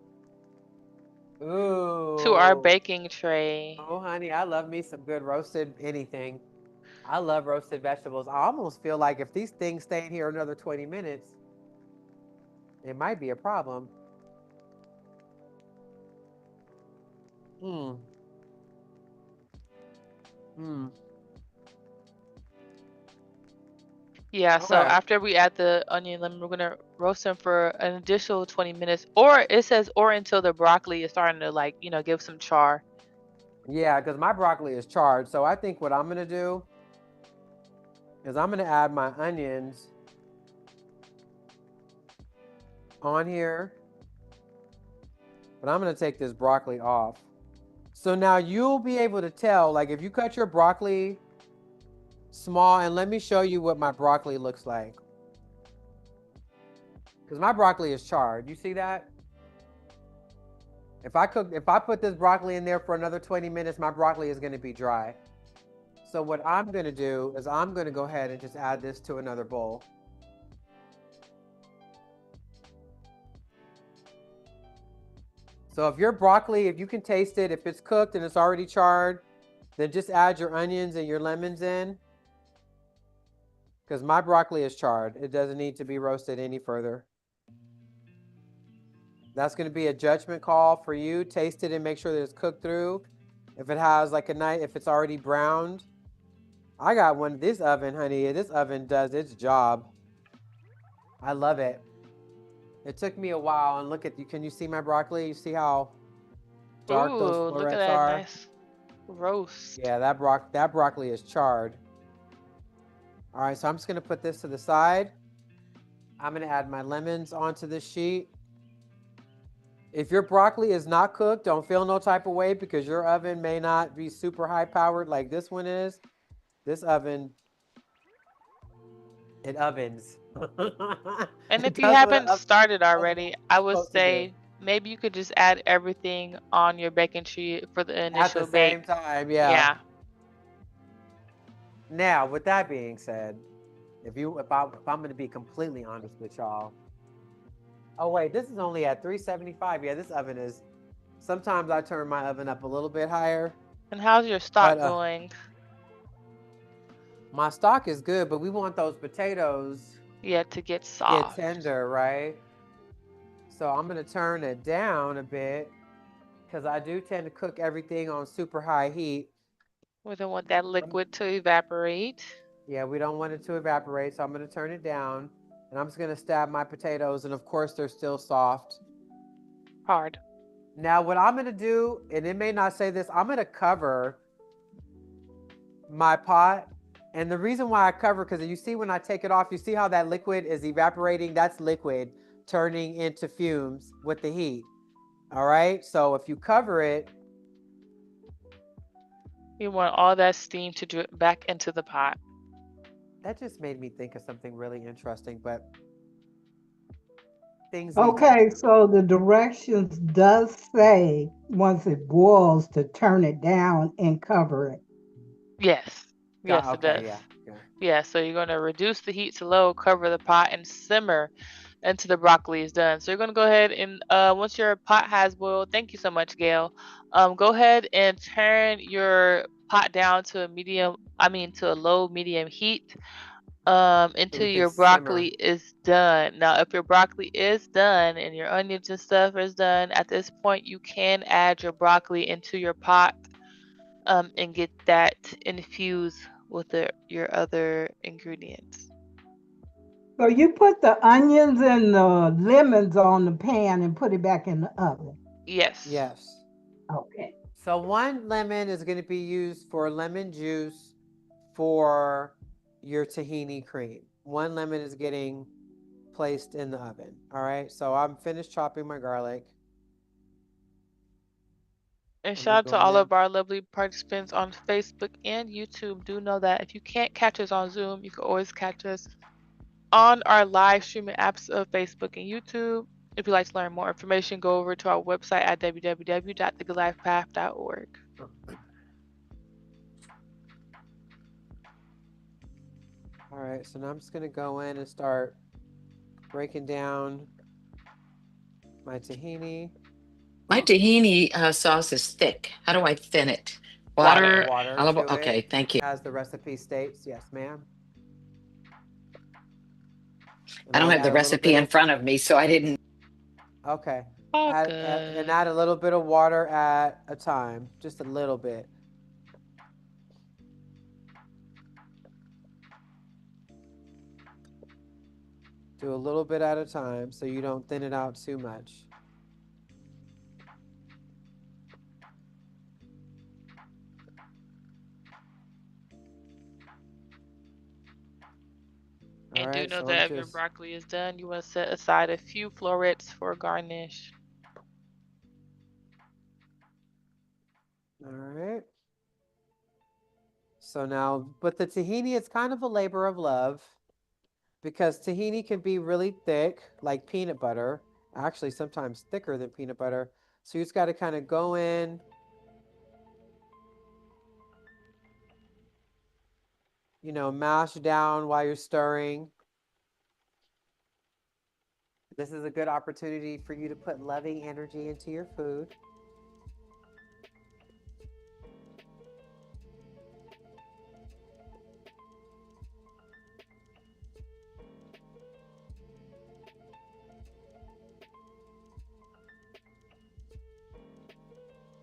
Speaker 1: Ooh.
Speaker 2: To our baking tray.
Speaker 1: Oh, honey, I love me some good roasted anything. I love roasted vegetables. I almost feel like if these things stay in here another 20 minutes, it might be a problem.
Speaker 2: Yeah, so
Speaker 1: Okay.
Speaker 2: after we add the onion lemon, we're gonna roast them for an additional 20 minutes. Or it says or until the broccoli is starting to give some char.
Speaker 1: Yeah, because my broccoli is charred. So I think what I'm gonna do is I'm gonna add my onions on here. But I'm gonna take this broccoli off. So now you'll be able to tell, like if you cut your broccoli small, and let me show you what my broccoli looks like. Because my broccoli is charred. You see that? If I put this broccoli in there for another 20 minutes, my broccoli is gonna be dry. So what I'm gonna do is I'm gonna go ahead and just add this to another bowl. So if your broccoli, if you can taste it, if it's cooked and it's already charred, then just add your onions and your lemons in. Because my broccoli is charred. It doesn't need to be roasted any further. That's going to be a judgment call for you. Taste it and make sure that it's cooked through. If it has if it's already browned, I got one. This oven, honey, this oven does its job. I love it. It took me a while, and look at you. Can you see my broccoli? You see how dark those
Speaker 2: Ooh, look at
Speaker 1: florets
Speaker 2: that
Speaker 1: are?
Speaker 2: nice roast.
Speaker 1: Yeah, that broccoli is charred. All right, so I'm just gonna put this to the side. I'm gonna add my lemons onto this sheet. If your broccoli is not cooked, don't feel no type of way because your oven may not be super high powered like this one is. This oven, it ovens.
Speaker 2: And
Speaker 1: It
Speaker 2: if you
Speaker 1: does what
Speaker 2: haven't started
Speaker 1: an oven
Speaker 2: already, I
Speaker 1: is
Speaker 2: would
Speaker 1: supposed to do.
Speaker 2: say maybe you could just add everything on your baking sheet for the
Speaker 1: At the
Speaker 2: initial
Speaker 1: same
Speaker 2: bake.
Speaker 1: time, yeah.
Speaker 2: Yeah.
Speaker 1: Now, with that being said, if I'm going to be completely honest with y'all. Oh wait, this is only at 375. Yeah, this oven is. Sometimes I turn my oven up a little bit higher.
Speaker 2: And how's your stock
Speaker 1: But
Speaker 2: going?
Speaker 1: my stock is good, but we want those potatoes
Speaker 2: Yeah, to get
Speaker 1: get
Speaker 2: soft.
Speaker 1: tender, right? So I'm going to turn it down a bit because I do tend to cook everything on super high heat.
Speaker 2: We don't want that liquid to evaporate.
Speaker 1: Yeah, we don't want it to evaporate, so I'm going to turn it down. And I'm just going to stab my potatoes, and of course they're still soft.
Speaker 2: Hard.
Speaker 1: Now what I'm going to do, and it may not say this, I'm going to cover my pot. And the reason why I cover, because you see when I take it off, you see how that liquid is evaporating? That's liquid turning into fumes with the heat. All right, so if you cover it,
Speaker 2: You want all that steam to drip back into the pot.
Speaker 1: that just made me think of something really interesting, but things
Speaker 6: Okay, so the directions does say once it boils to turn it down and cover it.
Speaker 2: Yes. Yes, it
Speaker 1: okay,
Speaker 2: does.
Speaker 1: yeah.
Speaker 2: Yeah, so you're going to reduce the heat to low, cover the pot, and simmer until the broccoli is done. So you're going to go ahead and once your pot has boiled, thank you so much, Gail. Go ahead and turn your pot down to a low medium heat until
Speaker 1: We can
Speaker 2: your
Speaker 1: simmer.
Speaker 2: broccoli is done. Now, if your broccoli is done and your onions and stuff is done, at this point you can add your broccoli into your pot and get that infused with your other ingredients.
Speaker 6: So you put the onions and the lemons on the pan and put it back in the oven.
Speaker 2: Yes.
Speaker 1: Yes.
Speaker 6: Okay.
Speaker 1: So 1 lemon is going to be used for lemon juice for your tahini cream. 1 lemon is getting placed in the oven. All right. So I'm finished chopping my garlic.
Speaker 2: And shout out to all of our lovely participants on Facebook and YouTube. Do know that if you can't catch us on Zoom, you can always catch us on our live streaming apps of Facebook and YouTube. If you'd like to learn more information, go over to our website at www.thegoodlifepath.org.
Speaker 1: All right, so now I'm just going to go in and start breaking down my tahini.
Speaker 3: My tahini sauce is thick. How do I thin it?
Speaker 2: Water.
Speaker 1: Water.
Speaker 3: Okay, thank you.
Speaker 1: As the recipe states, yes, ma'am.
Speaker 3: I don't have the recipe in front of me, so I didn't.
Speaker 1: Okay.
Speaker 2: Good.
Speaker 1: And add a little bit of water at a time, just a little bit. Do a little bit at a time so you don't thin it out too much.
Speaker 2: And do know that if your broccoli is done, you want to set aside a few florets for garnish.
Speaker 1: All right. So now, but the tahini is kind of a labor of love because tahini can be really thick, like peanut butter, actually sometimes thicker than peanut butter. So you just got to kind of go in. You know, mash down while you're stirring. This is a good opportunity for you to put loving energy into your food.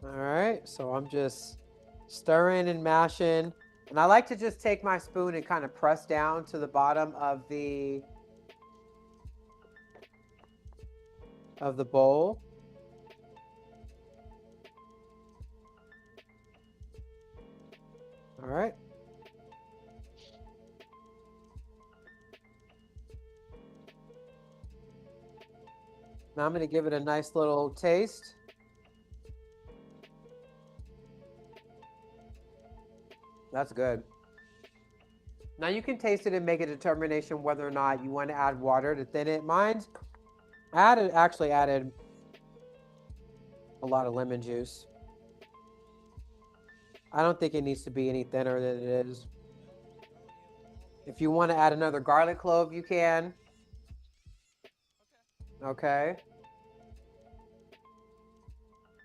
Speaker 1: All right, so I'm just stirring and mashing. And I like to just take my spoon and kind of press down to the bottom of the bowl. All right. Now I'm going to give it a nice little taste. That's good. Now you can taste it and make a determination whether or not you want to add water to thin it. Mine actually added a lot of lemon juice. I don't think it needs to be any thinner than it is. If you want to add another garlic clove, you can. Okay.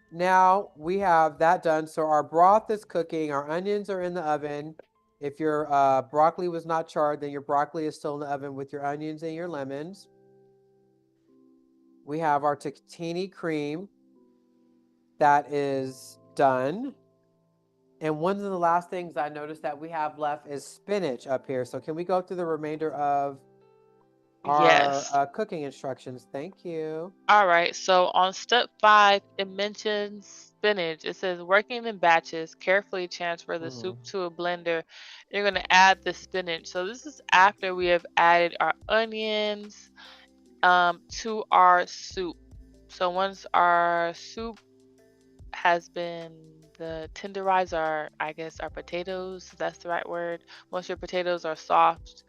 Speaker 1: Now we have that done. So our broth is cooking. Our onions are in the oven. If your broccoli was not charred, then your broccoli is still in the oven with your onions and your lemons. We have our tahini cream that is done. And one of the last things I noticed that we have left is spinach up here. So can we go through the remainder of our cooking instructions? Thank you.
Speaker 2: All right. So on step 5, it mentions spinach. It says working in batches, carefully transfer the soup to a blender. You're going to add the spinach. So this is after we have added our onions to our soup. So once our soup has been tenderized, our potatoes, if that's the right word. Once your potatoes are soft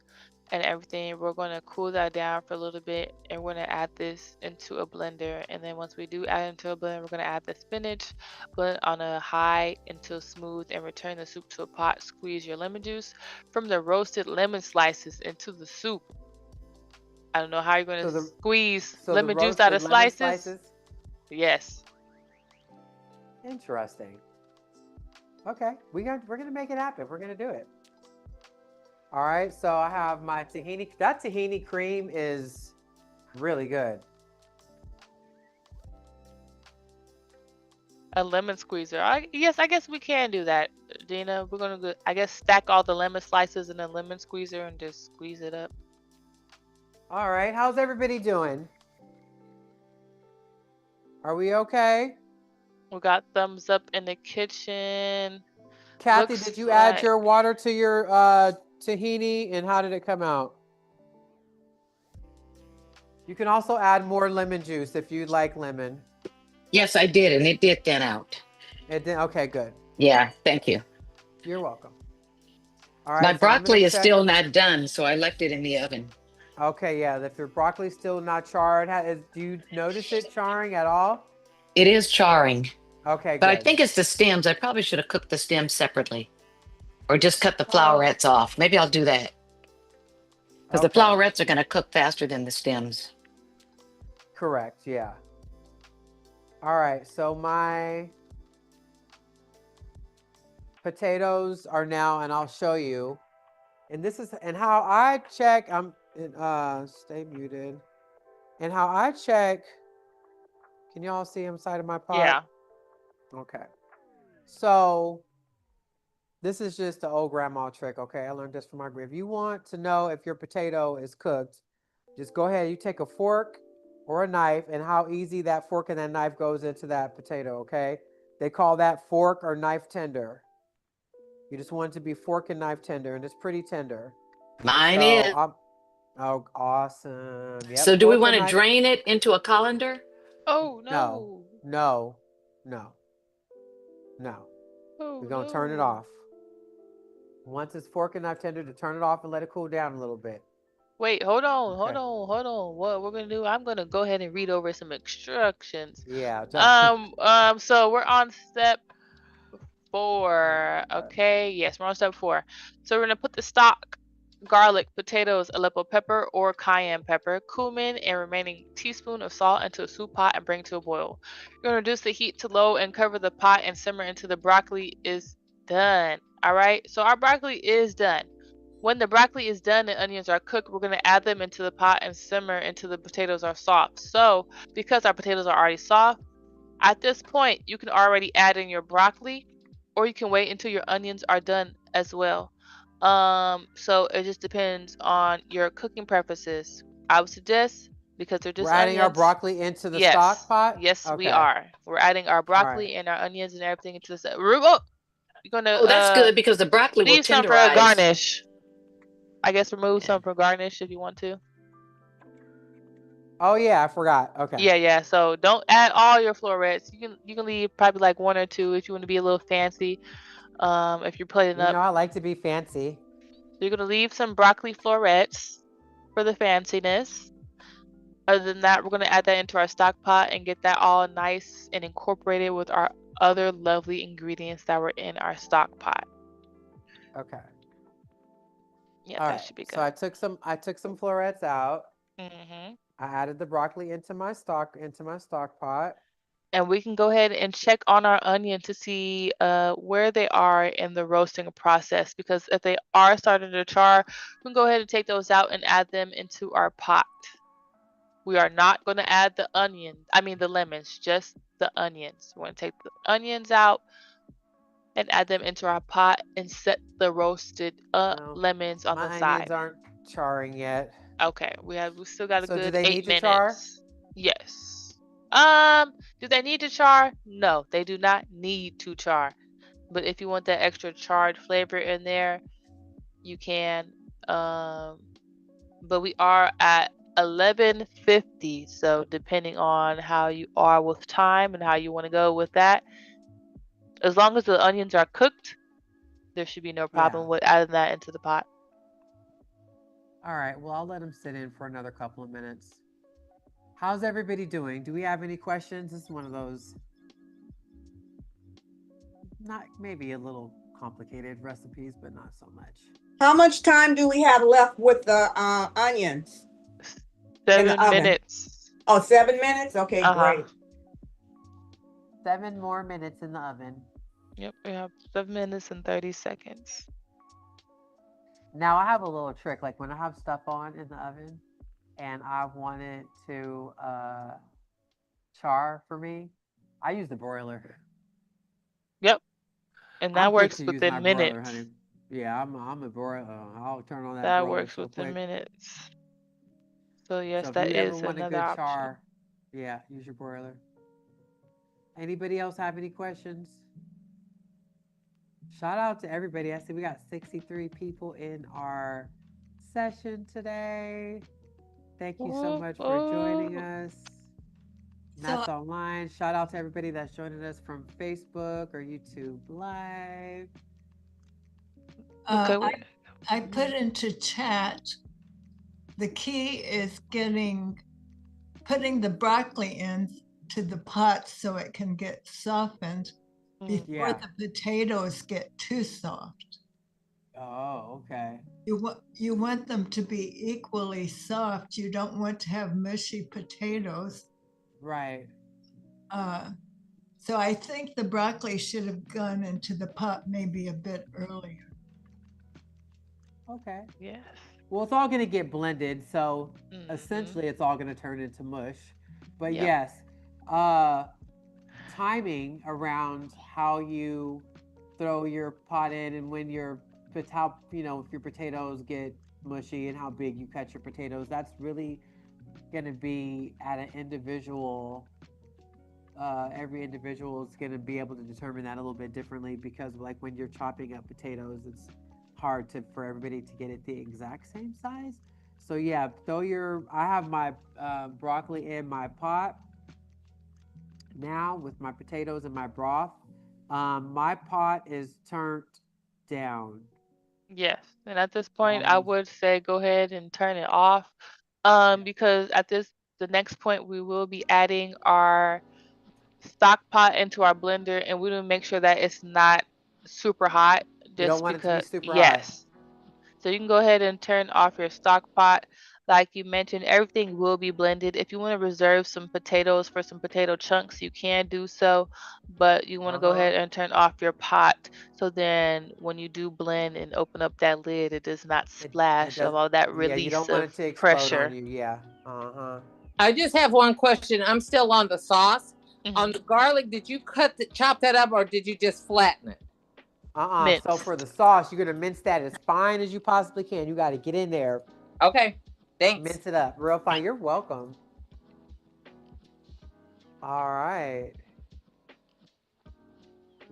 Speaker 2: and everything, we're going to cool that down for a little bit, and we're going to add this into a blender. And then once we do add it into a blender, we're going to add the spinach, blend on a high until smooth, and return the soup to a pot. Squeeze your lemon juice from the roasted lemon slices into the soup. I don't know how you're going to squeeze lemon juice out of slices. Yes.
Speaker 1: Interesting. Okay, we're gonna make it happen. We're gonna do it. All right, so I have my tahini. That tahini cream is really good.
Speaker 2: A lemon squeezer. I guess we can do that, Dina. We're gonna stack all the lemon slices in a lemon squeezer and just squeeze it up.
Speaker 1: All right, how's everybody doing? Are we okay?
Speaker 2: We got thumbs up in the kitchen.
Speaker 1: Kathy, did you add your water to your tahini, and how did it come out? You can also add more lemon juice if you like lemon.
Speaker 3: Yes, I did, and it did thin out.
Speaker 1: It did. Okay, good.
Speaker 3: Yeah, thank you.
Speaker 1: You're welcome. All right.
Speaker 3: My broccoli is still not done, so I left it in the oven.
Speaker 1: Okay, yeah. If your broccoli's still not charred, do you notice it charring at all?
Speaker 3: It is charring.
Speaker 1: Okay,
Speaker 3: but
Speaker 1: good.
Speaker 3: I think it's the stems. I probably should have cooked the stems separately, or just cut the flowerets off. Maybe I'll do that, because the flowerets are going to cook faster than the stems.
Speaker 1: Correct. Yeah. All right. So my potatoes are now, and I'll show you. And this is how I check. Stay muted. And how I check. Can y'all see inside of my pot?
Speaker 2: Yeah.
Speaker 1: Okay. So this is just the old grandma trick. Okay. I learned this from my grandma. If you want to know if your potato is cooked, just go ahead. You take a fork or a knife, and how easy that fork and that knife goes into that potato. Okay. They call that fork or knife tender. You just want it to be fork and knife tender, and it's pretty tender.
Speaker 3: Mine is.
Speaker 1: Oh, awesome. Yep.
Speaker 3: So do we want to drain it into a colander?
Speaker 2: Oh, no.
Speaker 1: No.
Speaker 2: Oh,
Speaker 1: we're going to turn it off. Once it's fork and knife tender, to turn it off and let it cool down a little bit.
Speaker 2: Wait, hold on. What we're going to do, I'm going to go ahead and read over some instructions.
Speaker 1: Yeah.
Speaker 2: So we're on step 4. Okay. Yes, we're on step 4. So we're going to put the stock, garlic, potatoes, Aleppo pepper or cayenne pepper, cumin, and remaining teaspoon of salt into a soup pot and bring to a boil. You're going to reduce the heat to low and cover the pot and simmer until the broccoli is done. All right. So our broccoli is done. When the broccoli is done and onions are cooked, we're going to add them into the pot and simmer until the potatoes are soft. So because our potatoes are already soft, at this point, you can already add in your broccoli, or you can wait until your onions are done as well. So it just depends on your cooking preferences. I would suggest, because they're
Speaker 1: We're
Speaker 2: just
Speaker 1: adding our
Speaker 2: onions.
Speaker 1: broccoli into the stock
Speaker 2: Yes,
Speaker 1: pot?
Speaker 2: yes, we
Speaker 1: Okay.
Speaker 2: are. We're adding our
Speaker 1: All right.
Speaker 2: broccoli and our onions and everything into the. Oh, you're gonna
Speaker 3: Oh, that's good because the broccoli will
Speaker 2: leave some for a
Speaker 3: tenderize.
Speaker 2: garnish. I guess remove some for garnish if you want to.
Speaker 1: Oh yeah, I forgot. Okay.
Speaker 2: Yeah. So don't add all your florets. You can leave probably like one or two if you want to be a little fancy. If you're plating
Speaker 1: You
Speaker 2: up,
Speaker 1: know, I like to be fancy.
Speaker 2: so you're gonna leave some broccoli florets for the fanciness. Other than that, we're gonna add that into our stock pot and get that all nice and incorporated with our other lovely ingredients that were in our stock pot.
Speaker 1: Okay.
Speaker 2: Yeah,
Speaker 1: All
Speaker 2: that
Speaker 1: right.
Speaker 2: should be good.
Speaker 1: So I took some florets out.
Speaker 2: Mm-hmm.
Speaker 1: I added the broccoli into my stock pot.
Speaker 2: And we can go ahead and check on our onion to see where they are in the roasting process, because if they are starting to char, we can go ahead and take those out and add them into our pot. We are not going to add the lemons, just the onions. We're going to take the onions out and add them into our pot and set the roasted
Speaker 1: No,
Speaker 2: lemons on the
Speaker 1: my onions
Speaker 2: side.
Speaker 1: aren't charring yet.
Speaker 2: Okay, we still got a
Speaker 1: So do
Speaker 2: good
Speaker 1: they
Speaker 2: 8
Speaker 1: need to
Speaker 2: minutes.
Speaker 1: char?
Speaker 2: Yes. Do they need to char? No, they do not need to char. But if you want that extra charred flavor in there, you can. But we are at 11:50, so depending on how you are with time and how you want to go with that, as long as the onions are cooked, there should be no problem with adding that into the pot.
Speaker 1: All right. Well, I'll let them sit in for another couple of minutes. How's everybody doing? Do we have any questions? This is one of those, not maybe a little complicated recipes, but not so much.
Speaker 7: How much time do we have left with the onions?
Speaker 2: 7 minutes.
Speaker 7: Oh, 7 minutes? Okay, great.
Speaker 1: 7 more minutes in the oven.
Speaker 2: Yep, we have 7 minutes and 30 seconds.
Speaker 1: Now I have a little trick. Like when I have stuff on in the oven and I want it to char for me, I use the broiler.
Speaker 2: Yep, and that works within minutes.
Speaker 1: Broiler, honey. Yeah, I'm a broiler. I'll turn on that.
Speaker 2: That
Speaker 1: broiler
Speaker 2: works
Speaker 1: so
Speaker 2: within
Speaker 1: quick.
Speaker 2: minutes. So yes,
Speaker 1: so if
Speaker 2: that
Speaker 1: you ever
Speaker 2: is
Speaker 1: want
Speaker 2: another
Speaker 1: a good
Speaker 2: option.
Speaker 1: char, yeah, use your broiler. Anybody else have any questions? Shout out to everybody. I see we got 63 people in our session today. Thank you so much for joining us. That's online. Shout out to everybody that's joining us from Facebook or YouTube Live.
Speaker 11: I put into chat, the key is putting the broccoli into the pot so it can get softened before the potatoes get too soft.
Speaker 1: Oh, okay.
Speaker 11: You want them to be equally soft. You don't want to have mushy potatoes.
Speaker 1: Right.
Speaker 11: So I think the broccoli should have gone into the pot maybe a bit earlier.
Speaker 1: Okay.
Speaker 2: Yes.
Speaker 1: Well, it's all going to get blended, so essentially it's all going to turn into mush. But yes, timing around how you throw your pot in and when your if your potatoes get mushy and how big you cut your potatoes, that's really going to be at an individual. Every individual is going to be able to determine that a little bit differently, because like when you're chopping up potatoes, it's hard for everybody to get it the exact same size. So yeah, I have my broccoli in my pot now with my potatoes and my broth. My pot is turned down.
Speaker 2: Yes, and at this point, I would say go ahead and turn it off, because at the next point we will be adding our stock pot into our blender, and we will make sure that it's not super hot.
Speaker 1: You don't want it to be super
Speaker 2: hot.
Speaker 1: hot.
Speaker 2: So you can go ahead and turn off your stock pot. Like you mentioned, everything will be blended. If you want to reserve some potatoes for some potato chunks, you can do so, but you want to go ahead and turn off your pot, so then when you do blend and open up that lid, it does not splash of all that release
Speaker 1: you don't want it to explode
Speaker 2: pressure.
Speaker 1: on you. Yeah.
Speaker 5: I just have one question. I'm still on the sauce. On the garlic, did you chop that up, or did you just flatten it?
Speaker 2: Mince.
Speaker 1: So for the sauce, you're gonna mince that as fine as you possibly can. You got to get in there,
Speaker 4: Okay. Thanks.
Speaker 1: mince it up real fine. You're welcome. All right.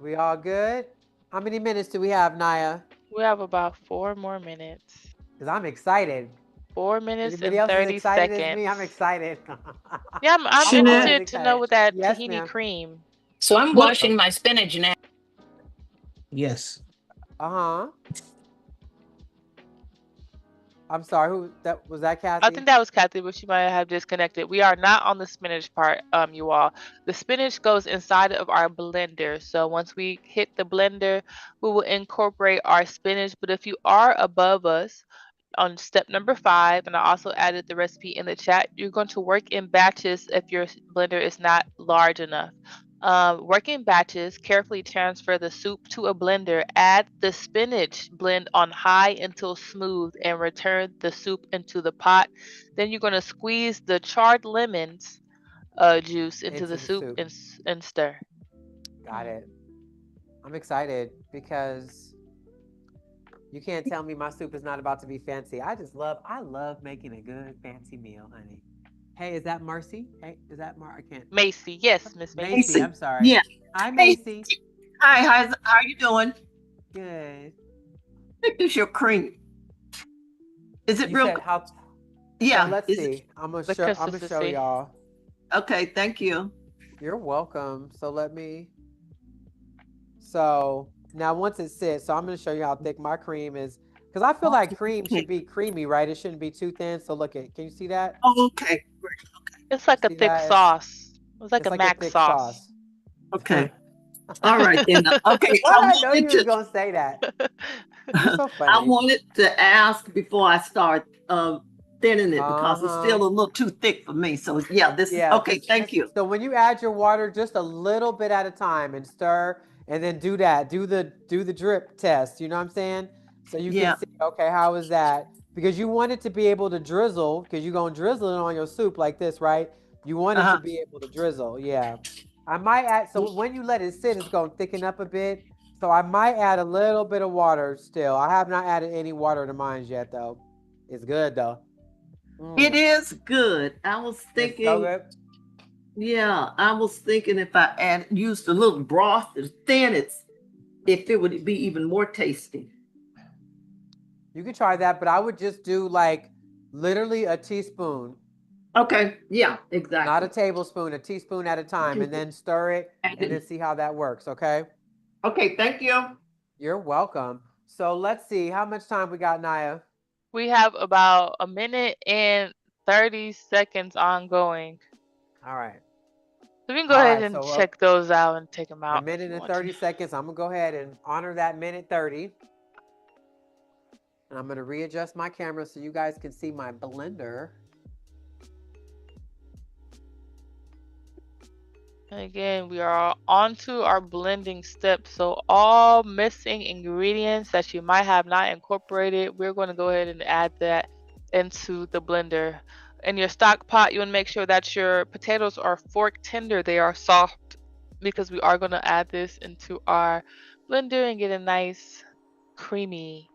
Speaker 1: We all good? How many minutes do we have, Naya?
Speaker 2: We have about 4 more minutes.
Speaker 1: Because I'm excited.
Speaker 2: 4 minutes
Speaker 1: Anybody
Speaker 2: and
Speaker 1: else as
Speaker 2: 30
Speaker 1: excited
Speaker 2: seconds.
Speaker 1: as me? I'm excited.
Speaker 2: Yeah, I'm
Speaker 1: always
Speaker 2: interested to know
Speaker 1: excited.
Speaker 2: what that
Speaker 1: Yes,
Speaker 2: tahini
Speaker 1: ma'am.
Speaker 2: cream.
Speaker 3: So I'm
Speaker 9: Well-
Speaker 3: washing my spinach now.
Speaker 9: Yes.
Speaker 1: Uh-huh. I'm sorry, who that was that Kathy?
Speaker 2: I think that was Kathy, but she might have disconnected. We are not on the spinach part, you all. The spinach goes inside of our blender. So once we hit the blender, we will incorporate our spinach. But if you are above us on step number 5, and I also added the recipe in the chat, you're going to work in batches if your blender is not large enough. Work in batches, carefully transfer the soup to a blender, add the spinach, blend on high until smooth, and return the soup into the pot. Then you're going to squeeze the charred lemons juice into the soup. And stir.
Speaker 1: Got it. I'm excited because you can't tell me my soup is not about to be fancy. I love making a good fancy meal, honey. Hey, is that Marcy? Hey, is that I can't.
Speaker 2: Macy, yes, Miss Macy.
Speaker 1: Macy, I'm sorry.
Speaker 12: Yeah.
Speaker 1: Hi, Macy.
Speaker 12: Hi, how you doing?
Speaker 1: Good.
Speaker 12: Is your cream? Is it
Speaker 1: You
Speaker 12: real?
Speaker 1: said how?
Speaker 12: Yeah.
Speaker 1: So let's see. I'm gonna show y'all.
Speaker 12: Okay, thank you.
Speaker 1: You're welcome. So let me. So now once it sits, so I'm gonna show you how thick my cream is, because I feel like cream should be creamy, right? It shouldn't be too thin. So look at, can you see that?
Speaker 12: Oh, okay. Great. Okay.
Speaker 2: It's like a thick sauce. It's like a mac sauce.
Speaker 12: Okay. All right then. Okay.
Speaker 1: Why did I know you was gonna say that? You're so funny.
Speaker 12: I wanted to ask before I start thinning it because it's still a little too thick for me. So yeah, this is okay. Thank you.
Speaker 1: So when you add your water, just a little bit at a time and stir, and then do that. Do the drip test. You know what I'm saying? So you can see, okay, how is that? Because you want it to be able to drizzle, because you're gonna drizzle it on your soup like this, right? You want it to be able to drizzle. Yeah. I might add, so when you let it sit, it's gonna thicken up a bit. So I might add a little bit of water still. I have not added any water to mine yet though. It's good though.
Speaker 12: It is good. I was thinking.
Speaker 1: So good.
Speaker 12: Yeah, I was thinking if I used a little broth to thin it, if it would be even more tasty.
Speaker 1: You could try that, but I would just do like literally a teaspoon.
Speaker 12: Okay. Yeah, exactly.
Speaker 1: Not a tablespoon, a teaspoon at a time, and then stir it and then see how that works. Okay.
Speaker 12: Okay. Thank you.
Speaker 1: You're welcome. So let's see how much time we got, Naya.
Speaker 2: We have about 1 minute and 30 seconds ongoing.
Speaker 1: All right.
Speaker 2: So we can go ahead and check those out and take them out.
Speaker 1: 1 minute and 30 seconds. I'm gonna go ahead and honor that minute 30. And I'm gonna readjust my camera so you guys can see my blender.
Speaker 2: And again, we are on to our blending step. So all missing ingredients that you might have not incorporated, we're going to go ahead and add that into the blender. In your stock pot, you want to make sure that your potatoes are fork tender. They are soft, because we are going to add this into our blender and get a nice creamy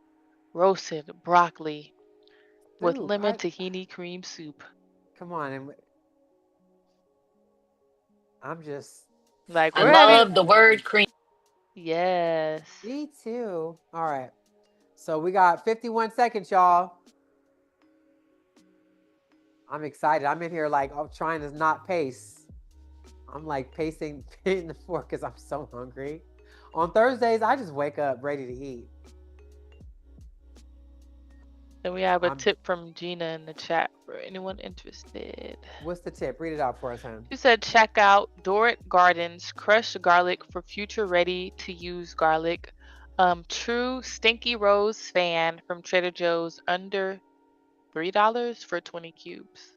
Speaker 2: roasted broccoli with lemon tahini cream soup.
Speaker 1: Come on. And I'm just
Speaker 2: like,
Speaker 3: I love the word cream.
Speaker 2: Yes.
Speaker 1: Me too. All right. So we got 51 seconds, y'all. I'm excited. I'm in here like I'm trying to not pace. I'm like pacing in the floor because I'm so hungry. On Thursdays, I just wake up ready to eat.
Speaker 2: Then we have a tip from Gina in the chat for anyone interested.
Speaker 1: What's the tip? Read it out for us, hon.
Speaker 2: She said, check out Dorrit Gardens crushed garlic for future ready to use garlic. True Stinky Rose fan from Trader Joe's, under $3 for 20 cubes.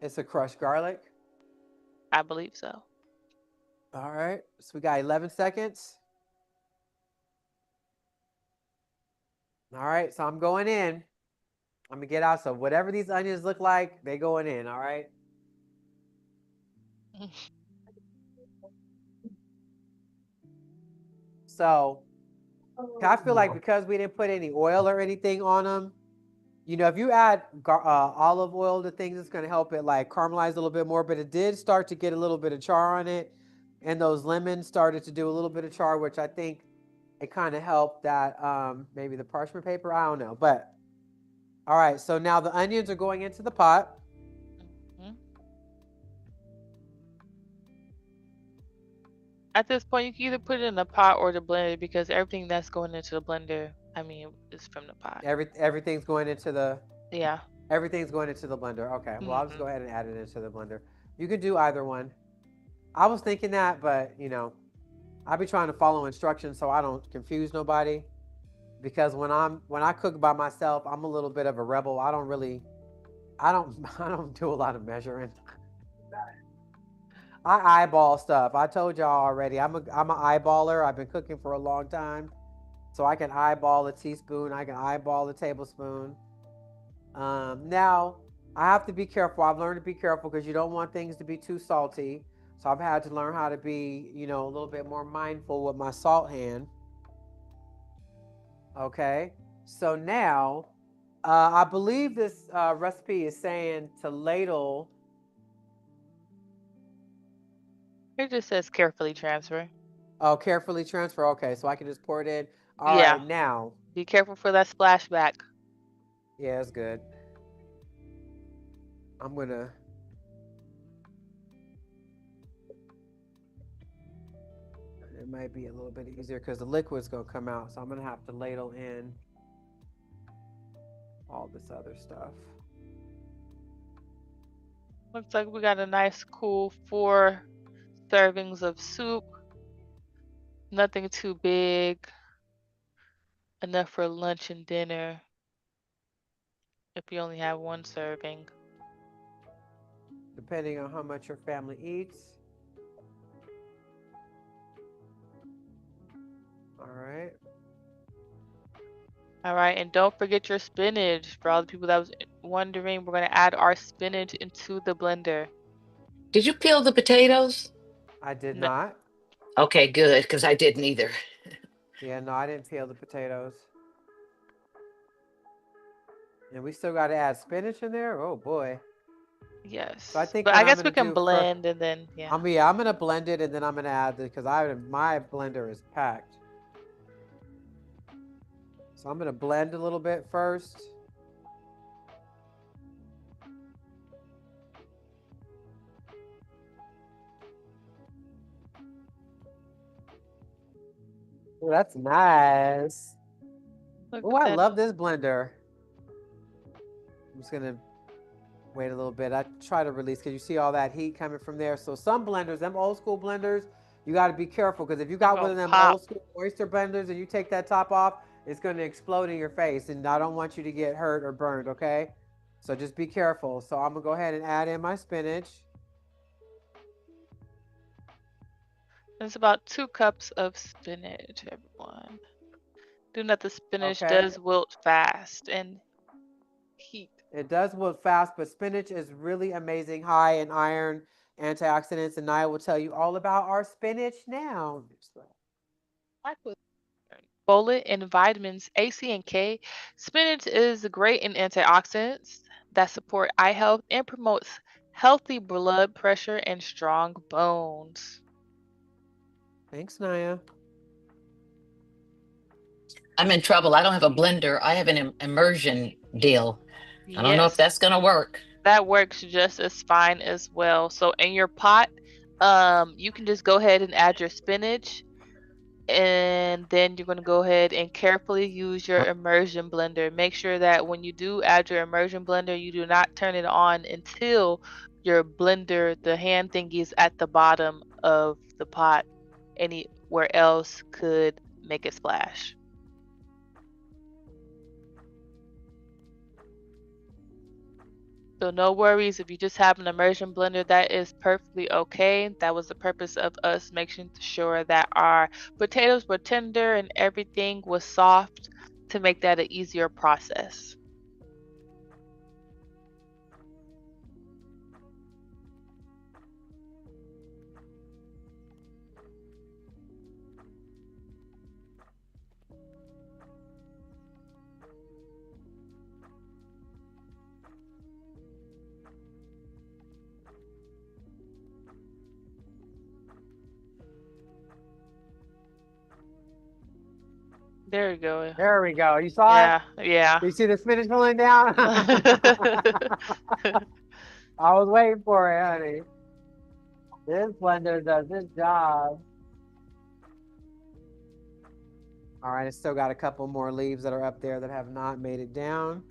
Speaker 1: It's a crushed garlic?
Speaker 2: I believe so.
Speaker 1: All right. So we got 11 seconds. All right. So I'm going in. I'm going to get out. So whatever these onions look like, they going in. All right. So I feel like because we didn't put any oil or anything on them, you know, if you add olive oil to things, it's going to help it like caramelize a little bit more. But it did start to get a little bit of char on it, and those lemons started to do a little bit of char, which I think it kind of helped that maybe the parchment paper. I don't know, but all right. So now the onions are going into the pot.
Speaker 2: Mhm. At this point, you can either put it in a pot or the blender because everything that's going into the blender, I mean, is from the pot.
Speaker 1: Everything's going into the
Speaker 2: Yeah.
Speaker 1: everything's going into the blender. Okay, well I'll just
Speaker 2: Mhm.
Speaker 1: go ahead and add it into the blender. You can do either one. I was thinking that, but you know, I be trying to follow instructions so I don't confuse nobody. Because when I cook by myself, I'm a little bit of a rebel. I don't I don't do a lot of measuring. I eyeball stuff. I told y'all already. I'm an eyeballer. I've been cooking for a long time, so I can eyeball a teaspoon. I can eyeball a tablespoon. Now I have to be careful. I've learned to be careful because you don't want things to be too salty. So I've had to learn how to be, you know, a little bit more mindful with my salt hand. Okay. So now, I believe this recipe is saying to ladle.
Speaker 2: It just says carefully transfer.
Speaker 1: Oh, carefully transfer. Okay, so I can just pour it in. All
Speaker 2: Yeah.
Speaker 1: right, now.
Speaker 2: Be careful for that splashback.
Speaker 1: Yeah, it's good. I'm gonna. It might be a little bit easier because the liquid's gonna come out, so I'm gonna have to ladle in all this other stuff.
Speaker 2: Looks like we got a nice cool 4 servings of soup. Nothing too big. Enough for lunch and dinner if you only have 1 serving.
Speaker 1: Depending on how much your family eats. All right.
Speaker 2: All right, and don't forget your spinach. For all the people that was wondering, we're going to add our spinach into the blender.
Speaker 3: Did you peel the potatoes?
Speaker 1: I did
Speaker 2: No.
Speaker 1: not.
Speaker 3: Okay, good, because I didn't either.
Speaker 1: Yeah, no, I didn't peel the potatoes. And we still got to add spinach in there. Oh boy.
Speaker 2: Yes.
Speaker 1: So I think
Speaker 2: But
Speaker 1: what
Speaker 2: I
Speaker 1: I'm
Speaker 2: guess we
Speaker 1: gonna
Speaker 2: can
Speaker 1: do
Speaker 2: blend and then, yeah.
Speaker 1: I'm gonna blend it and then I'm gonna add the because my blender is packed. So I'm gonna blend a little bit first. Oh, that's nice.
Speaker 2: Look
Speaker 1: Oh,
Speaker 2: at
Speaker 1: I
Speaker 2: that.
Speaker 1: love this blender. I'm just gonna wait a little bit. I try to release because you see all that heat coming from there. So some blenders, them old school blenders, you got to be careful because if you got one of them
Speaker 2: Pop.
Speaker 1: old school oyster blenders and you take that top off, it's going to explode in your face. And I don't want you to get hurt or burned, okay? So just be careful. So I'm going to go ahead and add in my spinach.
Speaker 2: It's about 2 cups of spinach, everyone. Do note the spinach
Speaker 1: Okay.
Speaker 2: does wilt fast and heat.
Speaker 1: It does wilt fast, but spinach is really amazing, high in iron, antioxidants, and I will tell you all about our spinach now.
Speaker 2: Folate and vitamins A, C, and K. Spinach is great in antioxidants that support eye health and promotes healthy blood pressure and strong bones.
Speaker 1: Thanks, Naya.
Speaker 3: I'm in trouble. I don't have a blender. I have an immersion deal. I don't know if
Speaker 2: Yes,
Speaker 3: that's going to work.
Speaker 2: that works just as fine as well. So in your pot, you can just go ahead and add your spinach, and then you're going to go ahead and carefully use your immersion blender. Make sure that when you do add your immersion blender, you do not turn it on until your blender, the hand thingy, is at the bottom of the pot. Anywhere else could make a splash. So no worries if you just have an immersion blender, that is perfectly okay. That was the purpose of us making sure that our potatoes were tender and everything was soft to make that an easier process. There you go.
Speaker 1: There we go. You saw
Speaker 2: Yeah, yeah.
Speaker 1: it? You see the spinach rolling down? I was waiting for it, honey. This blender does its job. All right, it's still got a couple more leaves that are up there that have not made it down,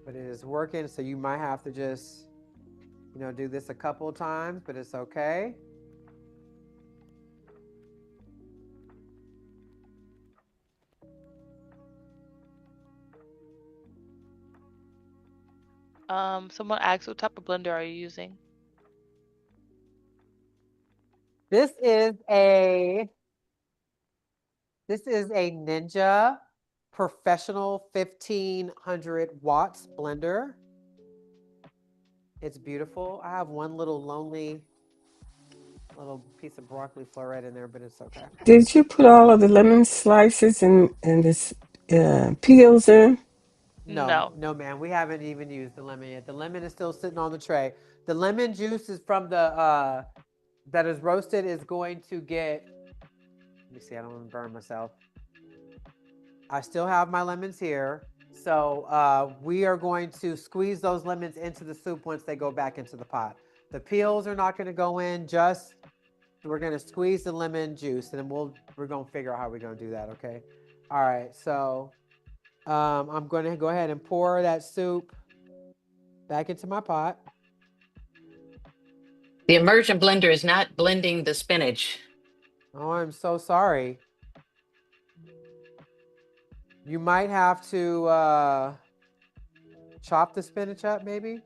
Speaker 1: but it is working. So you might have to just, do this a couple of times, but it's okay.
Speaker 2: Someone asked, what type of blender are you using?
Speaker 1: This is a Ninja Professional 1500 watts blender. It's beautiful. I have one little lonely little piece of broccoli floret in there, but it's okay.
Speaker 13: Did you put all of the lemon slices and the peels in?
Speaker 2: No.
Speaker 1: No, ma'am. We haven't even used the lemon yet. The lemon is still sitting on the tray. The lemon juice is from the that is roasted is going to get. Let me see. I don't want to burn myself. I still have my lemons here. So we are going to squeeze those lemons into the soup once they go back into the pot. The peels are not going to go in. Just we're going to squeeze the lemon juice, and then we're going to figure out how we're going to do that. Okay. All right. So I'm going to go ahead and pour that soup back into my pot.
Speaker 3: The immersion blender is not blending the spinach.
Speaker 1: Oh, I'm so sorry. You might have to chop the spinach up, maybe.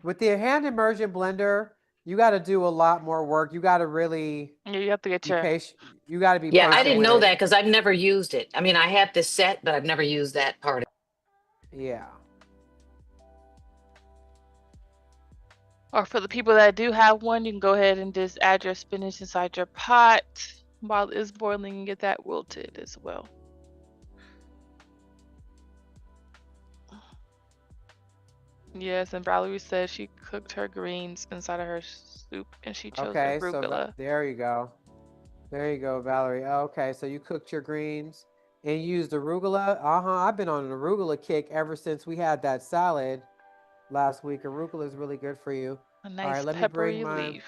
Speaker 1: With the hand immersion blender, you got to do a lot more work. You got to really.
Speaker 2: You have to get your.
Speaker 1: Patient. You got to be
Speaker 3: Yeah,
Speaker 1: patient.
Speaker 3: I didn't
Speaker 1: with
Speaker 3: know
Speaker 1: it.
Speaker 3: that because I've never used it. I mean, I have this set, but I've never used that part.
Speaker 1: Yeah.
Speaker 2: Or for the people that do have one, you can go ahead and just add your spinach inside your pot while it's boiling and get that wilted as well. Yes, and Valerie said she cooked her greens inside of her soup and she chose arugula.
Speaker 1: So there you go. There you go, Valerie. Okay, so you cooked your greens and used arugula. I've been on an arugula kick ever since we had that salad last week. Arugula is really good for you.
Speaker 2: A nice
Speaker 1: all right, let
Speaker 2: peppery
Speaker 1: me bring my.
Speaker 2: leaf.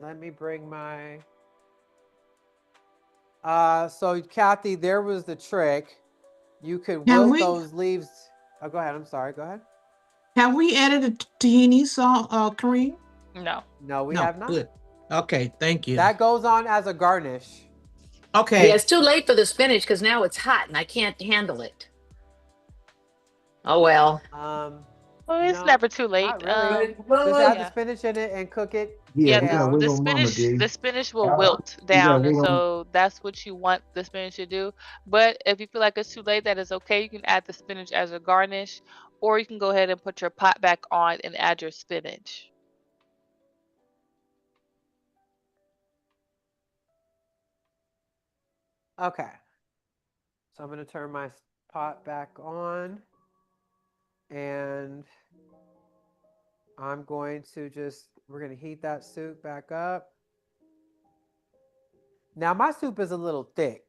Speaker 1: Let me bring my. So Kathy, there was the trick. You could wilt those leaves. Oh, go ahead. I'm sorry. Go ahead.
Speaker 9: Have we added a tahini salt, Kareem?
Speaker 2: No.
Speaker 1: No, we have not.
Speaker 9: Good. Okay, thank you.
Speaker 1: That goes on as a garnish.
Speaker 9: Okay.
Speaker 3: Yeah, it's too late for the spinach because now it's hot and I can't handle it. Oh well.
Speaker 2: Well, it's never too late.
Speaker 1: Not really. Just add the spinach in it and cook it.
Speaker 2: The spinach will wilt down, and so that's what you want the spinach to do. But if you feel like it's too late, that is okay. You can add the spinach as a garnish, or you can go ahead and put your pot back on and add your spinach.
Speaker 1: Okay. So I'm going to turn my pot back on, and I'm going to we're going to heat that soup back up. Now my soup is a little thick,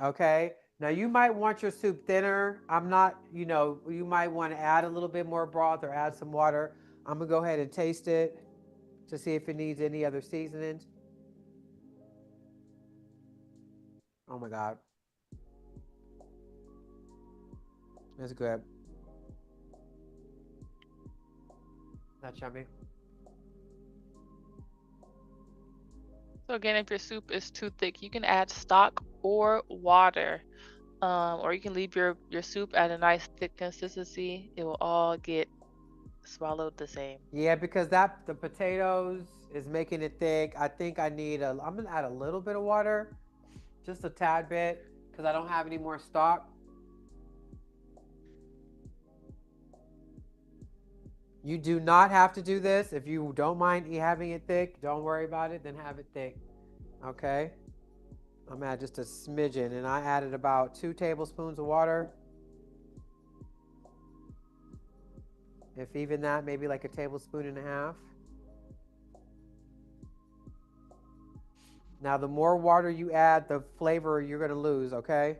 Speaker 1: okay? Now you might want your soup thinner. I'm not, you might want to add a little bit more broth or add some water. I'm going to go ahead and taste it to see if it needs any other seasonings. Oh my God. It's good. That's yummy.
Speaker 2: So again, if your soup is too thick, you can add stock or water, or you can leave your soup at a nice thick consistency. It will all get swallowed the same.
Speaker 1: Yeah, because the potatoes is making it thick. I think I'm gonna add a little bit of water, just a tad bit, because I don't have any more stock. You do not have to do this. If you don't mind having it thick, don't worry about it, then have it thick. Okay? I'm gonna add just a smidgen, and I added about 2 tablespoons of water. If even that, maybe like a tablespoon and a half. Now, the more water you add, the flavor you're going to lose, okay?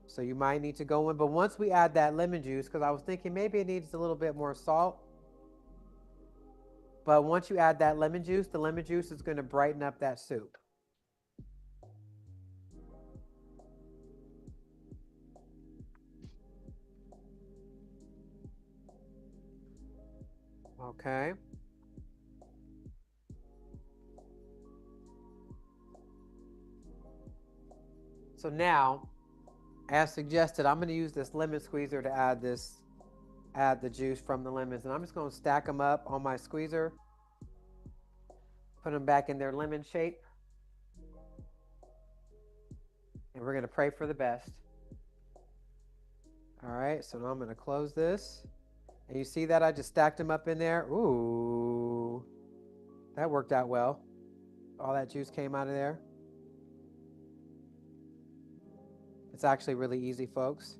Speaker 1: So you might need to go in. But once we add that lemon juice, because I was thinking maybe it needs a little bit more salt. But once you add that lemon juice, the lemon juice is going to brighten up that soup. Okay. So now, as suggested, I'm going to use this lemon squeezer to add the juice from the lemons. And I'm just going to stack them up on my squeezer. Put them back in their lemon shape. And we're going to pray for the best. All right, so now I'm going to close this. And you see that I just stacked them up in there? Ooh, that worked out well. All that juice came out of there. It's actually really easy, folks.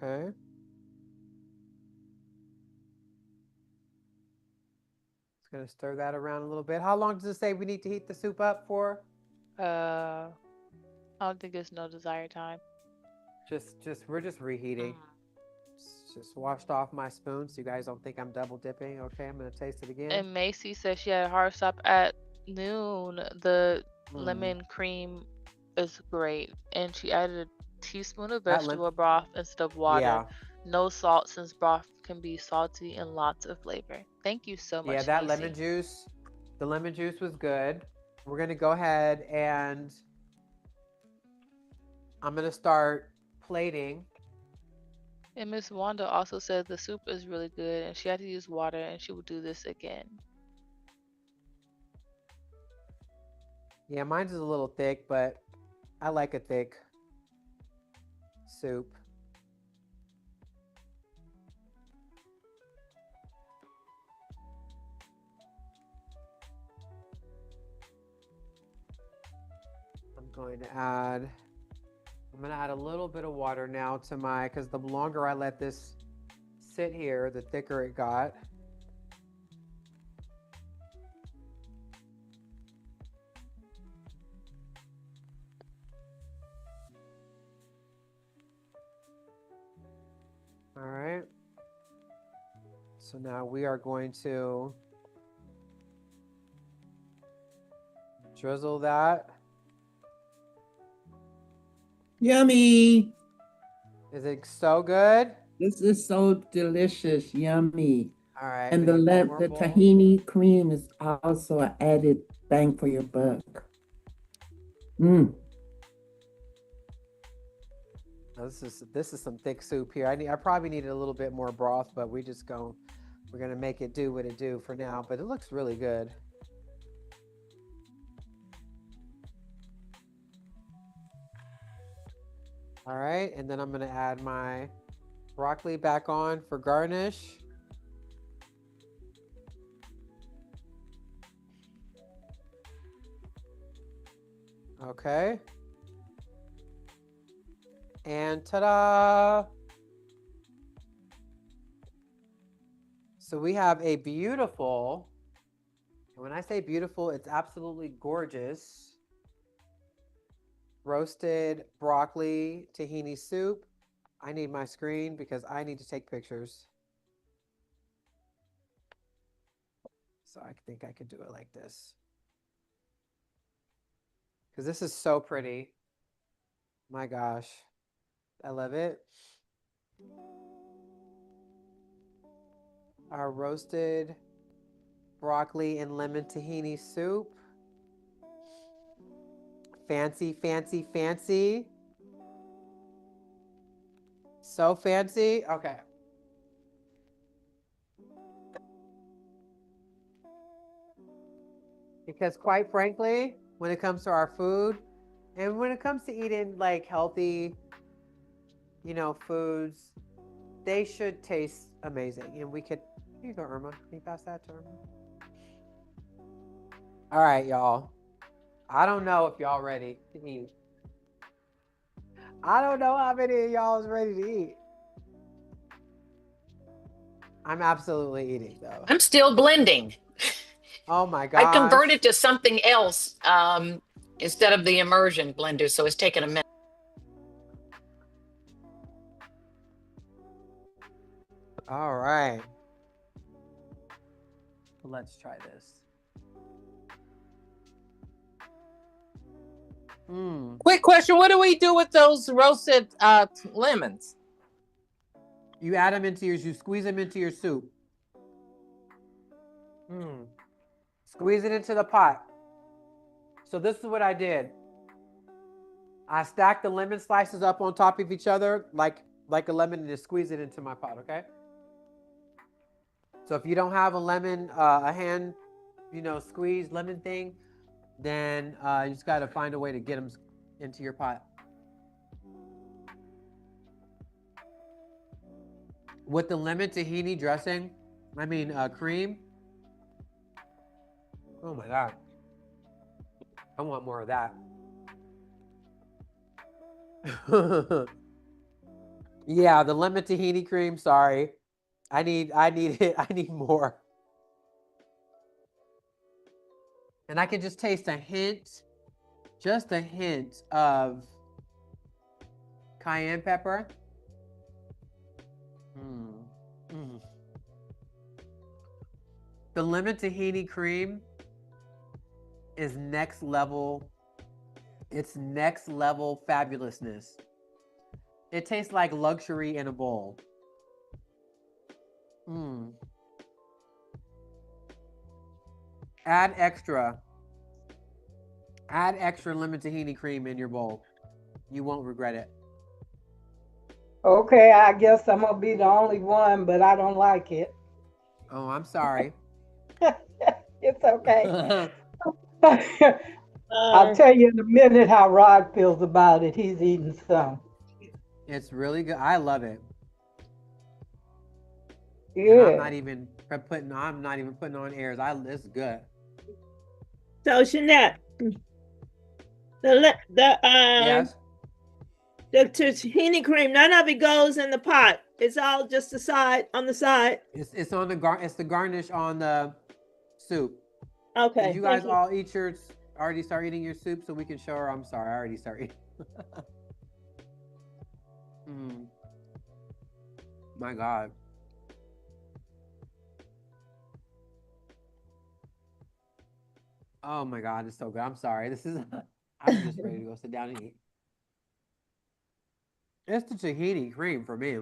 Speaker 1: Okay. Just going to stir that around a little bit. How long does it say we need to heat the soup up for?
Speaker 2: I don't think there's no desired time.
Speaker 1: We're just reheating. Just washed off my spoon so you guys don't think I'm double dipping. Okay, I'm going to taste it again.
Speaker 2: And Macy said she had a hard stop at noon. The lemon cream is great. And she added a teaspoon of vegetable broth instead of water.
Speaker 1: Yeah.
Speaker 2: No salt, since broth can be salty and lots of flavor. Thank you so much,
Speaker 1: Yeah, that
Speaker 2: Macy.
Speaker 1: lemon juice, the lemon juice was good. We're going to go ahead and I'm going to start plating.
Speaker 2: And Miss Wanda also said the soup is really good and she had to use water and she would do this again.
Speaker 1: Yeah, mine's is a little thick, but I like a thick soup. I'm going to add a little bit of water now to because the longer I let this sit here, the thicker it got. All right. So now we are going to drizzle that.
Speaker 12: Yummy.
Speaker 1: Is it so good?
Speaker 12: This is so delicious. Yummy.
Speaker 1: All right.
Speaker 12: And the tahini cream is also an added bang for your buck.
Speaker 1: Now this is some thick soup here. I probably needed a little bit more broth, but we're gonna make it do what it do for now. But it looks really good. All right, and then I'm gonna add my broccoli back on for garnish. Okay. And ta-da! So we have a beautiful, and when I say beautiful, it's absolutely gorgeous, roasted broccoli tahini soup. I need my screen because I need to take pictures. So I think I could do it like this. Because this is so pretty. My gosh. I love it. Our roasted broccoli and lemon tahini soup. Fancy, fancy, fancy. So fancy. Okay. Because quite frankly, when it comes to our food and when it comes to eating like healthy, foods, they should taste amazing. And here you go, Irma. Can you pass that to Irma? All right, y'all. I don't know if y'all ready to eat. I don't know how many of y'all is ready to eat. I'm absolutely eating though.
Speaker 3: I'm still blending.
Speaker 1: Oh my
Speaker 3: I
Speaker 1: gosh.
Speaker 3: converted to something else instead of the immersion blender, so it's taken a minute.
Speaker 1: All right. Let's try this.
Speaker 5: Quick question: what do we do with those roasted lemons?
Speaker 1: You add them into you squeeze them into your soup. Squeeze it into the pot. So this is what I did. I stacked the lemon slices up on top of each other like a lemon and just squeeze it into my pot, okay? So if you don't have a lemon, a hand, squeeze lemon thing, then you just got to find a way to get them into your pot. With the lemon tahini dressing, cream. Oh my God. I want more of that. Yeah, the lemon tahini cream, sorry. I need it. I need more. And I can just taste a hint, just a hint of cayenne pepper. The lemon tahini cream is next level. It's next level fabulousness. It tastes like luxury in a bowl. Add extra lemon tahini cream in your bowl. You won't regret it.
Speaker 6: Okay, I guess I'm gonna be the only one, but I don't like it.
Speaker 1: Oh, I'm sorry.
Speaker 6: It's okay. I'll tell you in a minute how Rod feels about it. He's eating some.
Speaker 1: It's really good. I love it.
Speaker 6: Yeah.
Speaker 1: I'm not even putting on airs. It's good.
Speaker 10: So Shanette,
Speaker 1: Yes.
Speaker 10: the tahini cream, none of it goes in the pot. It's all just on the side.
Speaker 1: It's on it's the garnish on the soup.
Speaker 10: Okay.
Speaker 1: Did you guys all already start eating your soup so we can show her? I'm sorry, I already started eating. My God. Oh my God, it's so good. I'm sorry. I'm just ready to go sit down and eat. It's the tahini cream for me.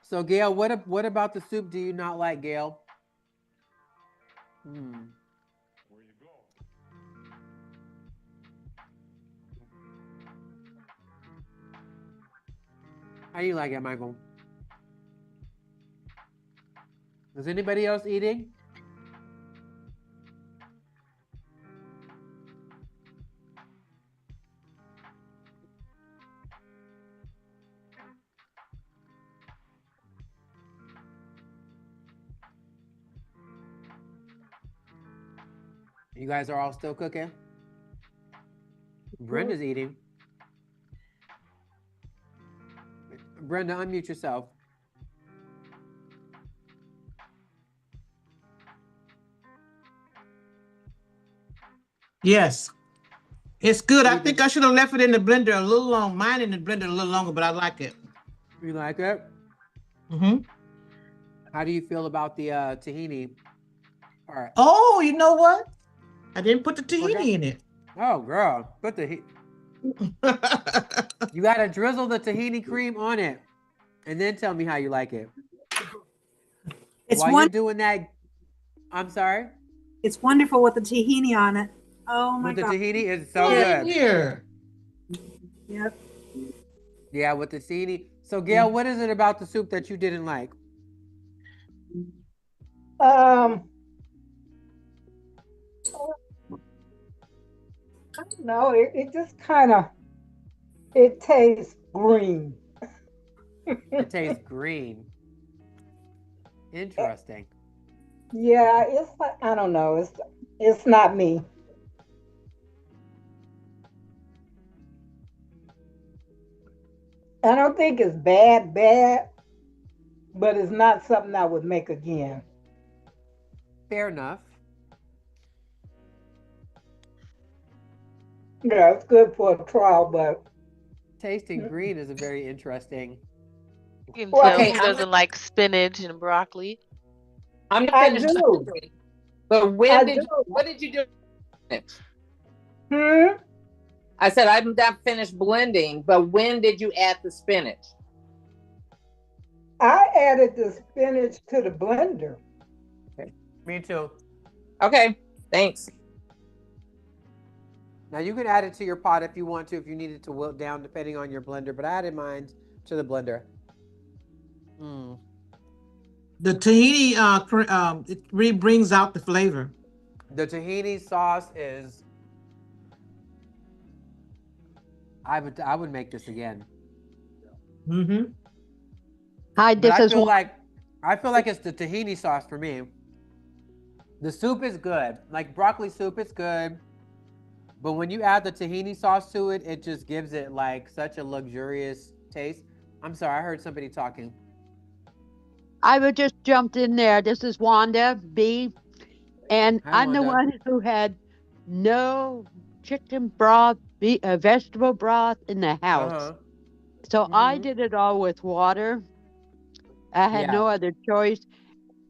Speaker 1: So Gail, what about the soup do you not like, Gail? How do you like it, Michael? Is anybody else eating? You guys are all still cooking? Brenda's eating. Brenda, unmute yourself.
Speaker 9: Yes. It's good. I think I should have left it in the blender a little long. Mine in the blender a little longer, but I like it.
Speaker 1: You like it? How do you feel about the tahini part?
Speaker 9: Oh, you know what? I didn't put the tahini in it.
Speaker 1: Oh, girl. Put the You got to drizzle the tahini cream on it and then tell me how you like it. While you're doing that, I'm sorry?
Speaker 7: It's wonderful with the tahini on it. Oh my God.
Speaker 1: With the tahini, it's so good.
Speaker 9: Here.
Speaker 7: Yep.
Speaker 1: Yeah, with the tahini. So, Gail, what is it about the soup that you didn't like?
Speaker 6: I don't know. It just kind of, it tastes green.
Speaker 1: It tastes green. Interesting.
Speaker 6: Yeah, it's like, I don't know. It's not me. I don't think it's bad, but it's not something I would make again.
Speaker 1: Fair enough.
Speaker 6: Yeah, it's good for a trial, but
Speaker 1: Tasting green is a very interesting.
Speaker 2: You can
Speaker 6: well,
Speaker 2: tell
Speaker 5: Okay,
Speaker 2: who doesn't like spinach and broccoli.
Speaker 5: I'm not
Speaker 6: I
Speaker 5: finished.
Speaker 6: do.
Speaker 5: But
Speaker 6: I
Speaker 5: when
Speaker 6: do.
Speaker 5: did what did you do?
Speaker 6: Hmm?
Speaker 5: I said I'm not finished blending, but when did you add the spinach?
Speaker 6: I added the spinach to the blender.
Speaker 1: Me too.
Speaker 5: Okay, thanks.
Speaker 1: Now you can add it to your pot if you want to, if you need it to wilt down, depending on your blender. But I added mine to the blender. Mm.
Speaker 9: The tahini, it really brings out the flavor.
Speaker 1: The tahini sauce is. I would make this again.
Speaker 9: Mm-hmm.
Speaker 14: Hi,
Speaker 1: But
Speaker 14: this
Speaker 1: I
Speaker 14: is
Speaker 1: feel like it's the tahini sauce for me. The soup is good. Like broccoli soup is good. But when you add the tahini sauce to it, it just gives it like such a luxurious taste. I'm sorry, I heard somebody talking.
Speaker 14: I would just jumped in there. This is Wanda B. And
Speaker 1: Hi,
Speaker 14: I'm the
Speaker 1: Wanda.
Speaker 14: one who had no chicken broth, vegetable broth in the house.
Speaker 1: Uh-huh.
Speaker 14: So I did it all with water. I had no other choice.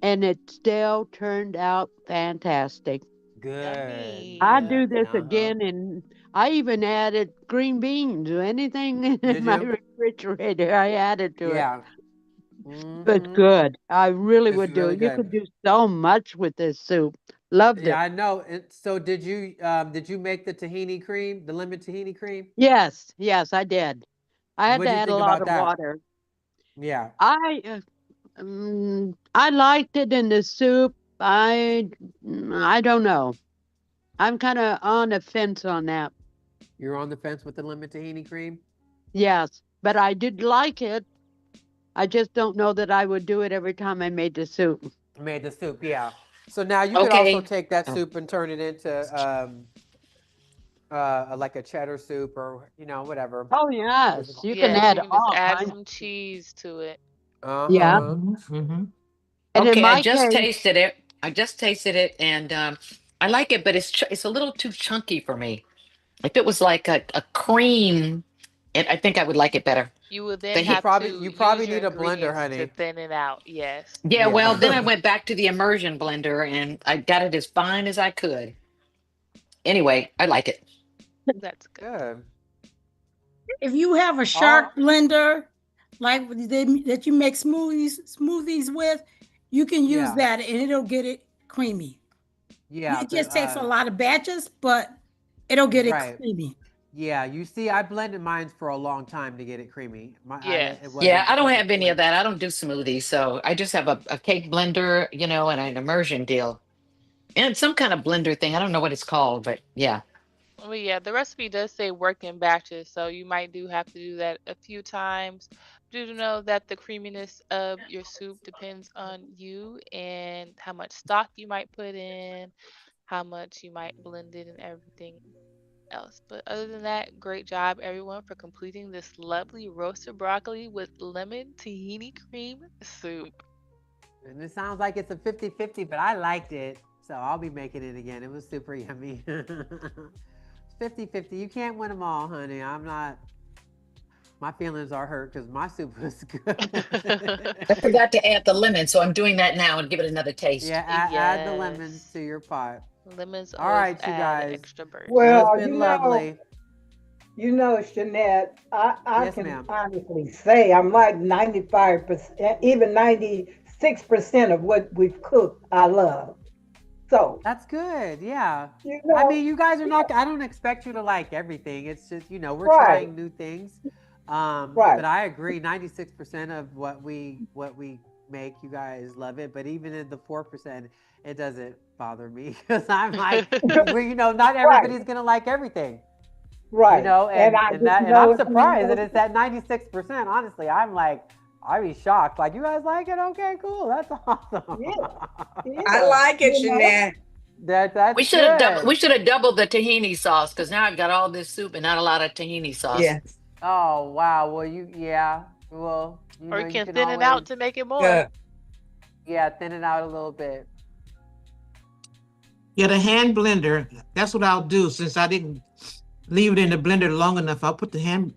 Speaker 14: And it still turned out fantastic.
Speaker 1: Good.
Speaker 14: I
Speaker 1: Good.
Speaker 14: do this again, and I even added green beans. Anything in
Speaker 1: Did
Speaker 14: my
Speaker 1: you?
Speaker 14: refrigerator, I added to it.
Speaker 1: Yeah.
Speaker 14: But good. I really
Speaker 1: It's
Speaker 14: would do
Speaker 1: really
Speaker 14: it. You
Speaker 1: good.
Speaker 14: could do so much with this soup. Loved
Speaker 1: Yeah,
Speaker 14: it.
Speaker 1: I know. So did you make the tahini cream, the lemon tahini cream?
Speaker 14: Yes, I did. I had to
Speaker 1: What'd you
Speaker 14: add a
Speaker 1: think
Speaker 14: lot
Speaker 1: about
Speaker 14: of
Speaker 1: that?
Speaker 14: water.
Speaker 1: Yeah.
Speaker 14: I liked it in the soup. I don't know. I'm kind of on the fence on that.
Speaker 1: You're on the fence with the lemon tahini cream?
Speaker 14: Yes, but I did like it. I just don't know that I would do it every time I made the soup.
Speaker 1: Made the soup, yeah. So now you could also
Speaker 3: Okay.
Speaker 1: take that soup and turn it into like a cheddar soup or whatever.
Speaker 14: Oh yes, you can
Speaker 2: Yes,
Speaker 14: add
Speaker 2: you can just
Speaker 14: all
Speaker 2: add
Speaker 14: kinds.
Speaker 2: some cheese to it.
Speaker 14: Yeah,
Speaker 1: Uh-huh.
Speaker 9: Mm-hmm.
Speaker 14: and in
Speaker 3: Okay, I
Speaker 14: my
Speaker 3: just
Speaker 14: case,
Speaker 3: tasted it. And I like it, but it's a little too chunky for me. If it was like a cream, I think I would like it better.
Speaker 2: You will then
Speaker 3: The
Speaker 1: You
Speaker 3: hit.
Speaker 2: have
Speaker 1: probably
Speaker 2: to
Speaker 1: you
Speaker 2: use
Speaker 1: probably
Speaker 2: your
Speaker 1: need a blender,
Speaker 2: ingredients to
Speaker 1: honey.
Speaker 2: thin it out. Yes.
Speaker 3: Yeah, well, then I
Speaker 1: Yeah.
Speaker 3: went back to the immersion blender and I got it as fine as I could. Anyway, I like it.
Speaker 2: That's good.
Speaker 1: Good.
Speaker 15: If you have a shark blender, like that you make smoothies with, you can use
Speaker 1: Yeah.
Speaker 15: that and it'll get it creamy.
Speaker 1: Yeah.
Speaker 15: It just takes a lot of batches, but it'll get it
Speaker 1: Right.
Speaker 15: creamy.
Speaker 1: Yeah. You see, I blended mine for a long time to get it creamy. It
Speaker 2: Yes.
Speaker 3: Yeah,
Speaker 1: wasn't
Speaker 3: I don't
Speaker 1: because
Speaker 3: have any of that. I don't do smoothies, so I just have a cake blender, and an immersion deal. And some kind of blender thing. I don't know what it's called, but yeah.
Speaker 2: Well, yeah, the recipe does say work in batches, so you might have to do that a few times. Do know that the creaminess of your soup depends on you and how much stock you might put in, how much you might blend it, and everything else. But other than that, great job, everyone, for completing this lovely roasted broccoli with lemon tahini cream soup.
Speaker 1: And it sounds like it's a 50-50, but I liked it. So I'll be making it again. It was super yummy. 50-50. You can't win them all, honey. I'm not. My feelings are hurt because my soup was good.
Speaker 3: I forgot to add the lemon, so I'm doing that now and give it another taste.
Speaker 1: Yeah, add the lemons to your pot.
Speaker 2: Lemons
Speaker 1: All right, you
Speaker 2: add
Speaker 1: guys.
Speaker 2: extra burn.
Speaker 6: Well,
Speaker 1: It's been lovely.
Speaker 6: Shanette, I
Speaker 1: Yes,
Speaker 6: can
Speaker 1: ma'am.
Speaker 6: honestly say I'm like 95%, even 96% of what we've cooked, I love. So
Speaker 1: That's good. Yeah.
Speaker 6: you know,
Speaker 1: I mean, you guys are not. I don't expect you to like everything. It's just we're
Speaker 6: Right.
Speaker 1: trying new things.
Speaker 6: Right.
Speaker 1: But I agree. 96% of what we make, you guys love it. But even in the 4%, it doesn't bother me because I'm like, not everybody's gonna like everything.
Speaker 6: right.
Speaker 1: And
Speaker 6: I
Speaker 1: and
Speaker 6: just
Speaker 1: that and
Speaker 6: know
Speaker 1: I'm
Speaker 6: it's
Speaker 1: surprised that it's at 96%. Honestly, I'm like, I'd be shocked. Like, you guys like it? Okay, cool. That's awesome.
Speaker 4: I like it,
Speaker 6: You know?
Speaker 4: Shanette.
Speaker 1: That's
Speaker 3: We should have
Speaker 1: good.
Speaker 3: doubled the tahini sauce because now I've got all this soup and not a lot of tahini sauce.
Speaker 4: Yeah.
Speaker 1: Oh wow. Well, yeah. Well,
Speaker 2: Or you
Speaker 1: you
Speaker 2: can
Speaker 1: can
Speaker 2: thin it
Speaker 1: always,
Speaker 2: out to make it more.
Speaker 1: yeah, thin it out a little bit.
Speaker 9: Yeah, the hand blender. That's what I'll do since I didn't leave it in the blender long enough. I'll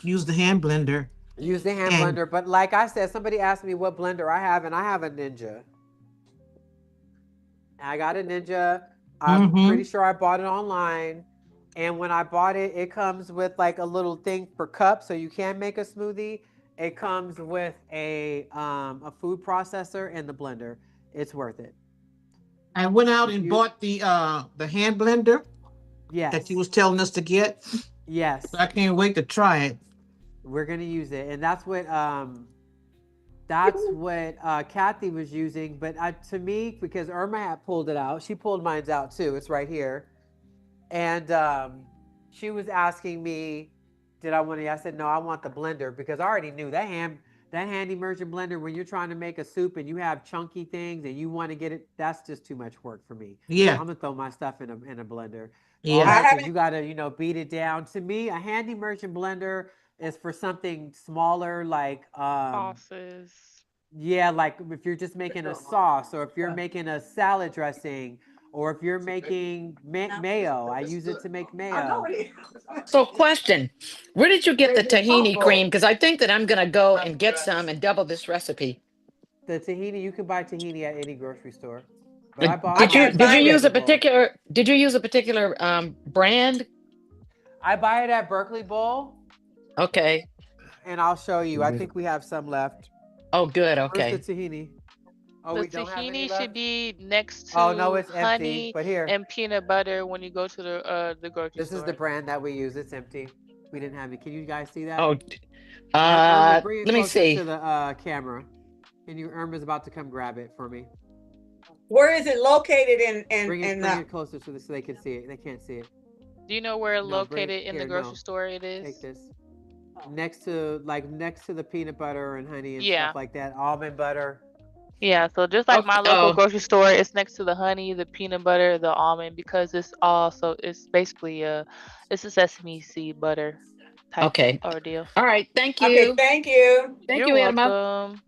Speaker 9: use the hand blender.
Speaker 1: Use the hand
Speaker 9: And
Speaker 1: blender. But like I said, somebody asked me what blender I have, and I have a Ninja. I got a Ninja. I'm pretty sure I bought it online. And when I bought it, it comes with like a little thing for cups so you can make a smoothie. It comes with a food processor and the blender. It's worth it.
Speaker 9: I went out and bought the hand blender that you was telling us to get.
Speaker 1: Yes.
Speaker 9: So I can't wait to try it.
Speaker 1: We're gonna use it. And that's what Kathy was using. But to me, because Irma had pulled it out, she pulled mine out too. It's right here. And she was asking me, did I want to? I said, no, I want the blender because I already knew that hand immersion blender. When you're trying to make a soup and you have chunky things and you want to get it, that's just too much work for me.
Speaker 9: Yeah.
Speaker 1: I'm gonna throw my stuff in a blender.
Speaker 9: Yeah.
Speaker 1: Because you gotta beat it down. To me, a hand immersion blender is for something smaller, like
Speaker 2: sauces.
Speaker 1: Yeah, like if you're just making a sauce, or if you're making a salad dressing, or if you're making mayo. I use it to make mayo.
Speaker 3: So, question: where did you get the tahini cream? Because I think that I'm gonna go and get some and double this recipe.
Speaker 1: The tahini, you can buy tahini at any grocery store. But I bought
Speaker 3: Did you
Speaker 1: mine
Speaker 3: use a
Speaker 1: Berkeley Bowl.
Speaker 3: particular brand?
Speaker 1: I buy it at Berkeley Bowl.
Speaker 3: Okay.
Speaker 1: And I'll show you. I think we have some left.
Speaker 3: Oh, good. Okay.
Speaker 1: Where's the tahini? Oh,
Speaker 2: The
Speaker 1: we don't have any
Speaker 2: tahini
Speaker 1: left?
Speaker 2: should be next to
Speaker 1: Oh no, it's
Speaker 2: honey
Speaker 1: empty. But here,
Speaker 2: and peanut butter when you go to the grocery
Speaker 1: this
Speaker 2: store.
Speaker 1: is the brand that we use. It's empty. We didn't have it. Can you guys see that?
Speaker 3: Oh,
Speaker 1: Irma, bring it
Speaker 3: let me
Speaker 1: closer
Speaker 3: see.
Speaker 1: to the camera. And Irma's about to come grab it for me.
Speaker 7: Where is it located
Speaker 1: Bring it closer so they can see it. They can't see it.
Speaker 2: Do you know where located in the grocery store it is?
Speaker 1: Take this. Next to the peanut butter and honey and
Speaker 2: Yeah.
Speaker 1: stuff like that. Almond butter.
Speaker 2: Yeah, so just like my local grocery store, it's next to the honey, the peanut butter, the almond, because it's basically it's a sesame seed butter type ordeal.
Speaker 3: All right. Thank you.
Speaker 7: Okay, thank you.
Speaker 3: Thank
Speaker 2: You're
Speaker 3: you, Irma.
Speaker 2: welcome.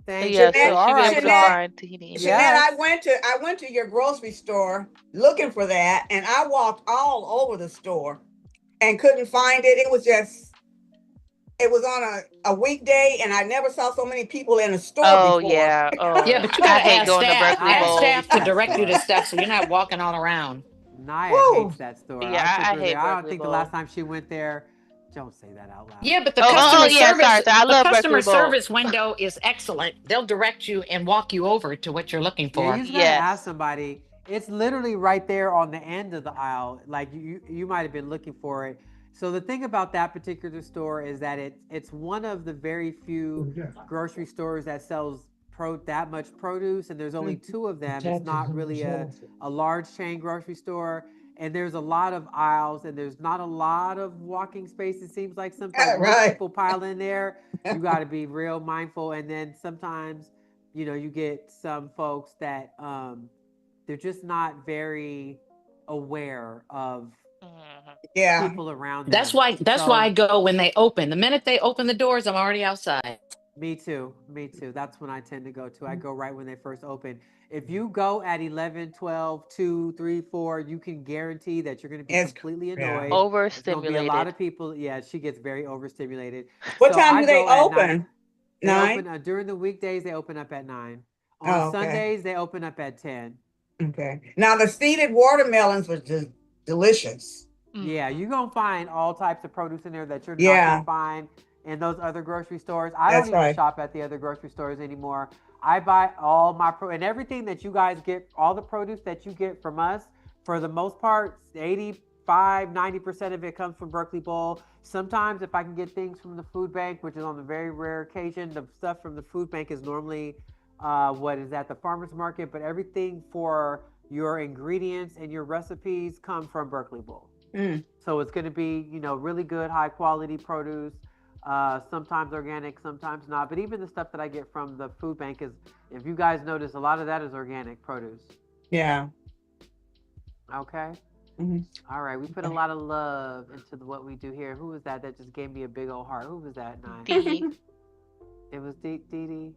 Speaker 1: Thank
Speaker 2: Yeah,
Speaker 1: you.
Speaker 2: so
Speaker 1: All
Speaker 2: she
Speaker 1: right,
Speaker 2: be able to
Speaker 1: y'all.
Speaker 2: find tahini.
Speaker 7: Shanette, I went to your grocery store looking for that, and I walked all over the store and couldn't find it. It was on a weekday, and I never saw so many people in a store before.
Speaker 2: Yeah. Oh,
Speaker 3: Yeah, but you gotta ask
Speaker 2: going to
Speaker 3: staff.
Speaker 2: Berkeley
Speaker 3: Ask
Speaker 2: Bowl.
Speaker 3: staff to direct you to stuff so you're not walking all around.
Speaker 1: Naya hates that store.
Speaker 2: Yeah,
Speaker 1: I took
Speaker 2: I
Speaker 1: her
Speaker 2: hate
Speaker 1: there. I don't
Speaker 2: Berkeley
Speaker 1: think
Speaker 2: Bowl.
Speaker 1: the last time she went there. Don't say that out loud.
Speaker 3: Yeah, but the customer service,
Speaker 2: sorry. I love
Speaker 3: the customer
Speaker 2: Berkeley Bowl.
Speaker 3: service window is excellent. They'll direct you and walk you over to what you're looking for.
Speaker 1: Yeah, you just gotta ask somebody. It's literally right there on the end of the aisle. Like you might have been looking for it. So the thing about that particular store is that it's one of the very few grocery stores that sells that much produce, and there's only two of them. It's not really a large chain grocery store. And there's a lot of aisles, and there's not a lot of walking space. It seems like sometimes most people pile in there. You got to be real mindful. And then sometimes, you get some folks that they're just not very aware of people around them.
Speaker 3: That's why I go when they open. The minute they open the doors, I'm already outside.
Speaker 1: Me too. That's when I tend to go to. I go right when they first open. If you go at 11, 12, 2, 3, 4, you can guarantee that you're going to be completely annoyed.
Speaker 2: Overstimulated.
Speaker 1: There's going to be a lot of people. Yeah, she gets very overstimulated.
Speaker 7: What time do they open?
Speaker 1: They open during the weekdays. They open up at 9. On Sundays, they open up at 10.
Speaker 7: Okay. Now the seeded watermelons was just delicious.
Speaker 1: Yeah, you're going to find all types of produce in there that you're not going to find in those other grocery stores. I don't even shop at the other grocery stores anymore. I buy all my and everything that you guys get, all the produce that you get from us, for the most part, 85-90% of it comes from Berkeley Bowl. Sometimes if I can get things from the food bank, which is on the very rare occasion, the stuff from the food bank is normally what is at the farmer's market, but everything for your ingredients and your recipes come from Berkeley Bowl. So it's going to be, really good, high quality produce. Sometimes organic, sometimes not. But even the stuff that I get from the food bank is, if you guys notice, a lot of that is organic produce.
Speaker 7: Yeah.
Speaker 1: Okay. All right, we put a lot of love into what we do here. Who was that just gave me a big old heart? Who was that, Nine?
Speaker 2: Dee.
Speaker 1: It was Dee Dee.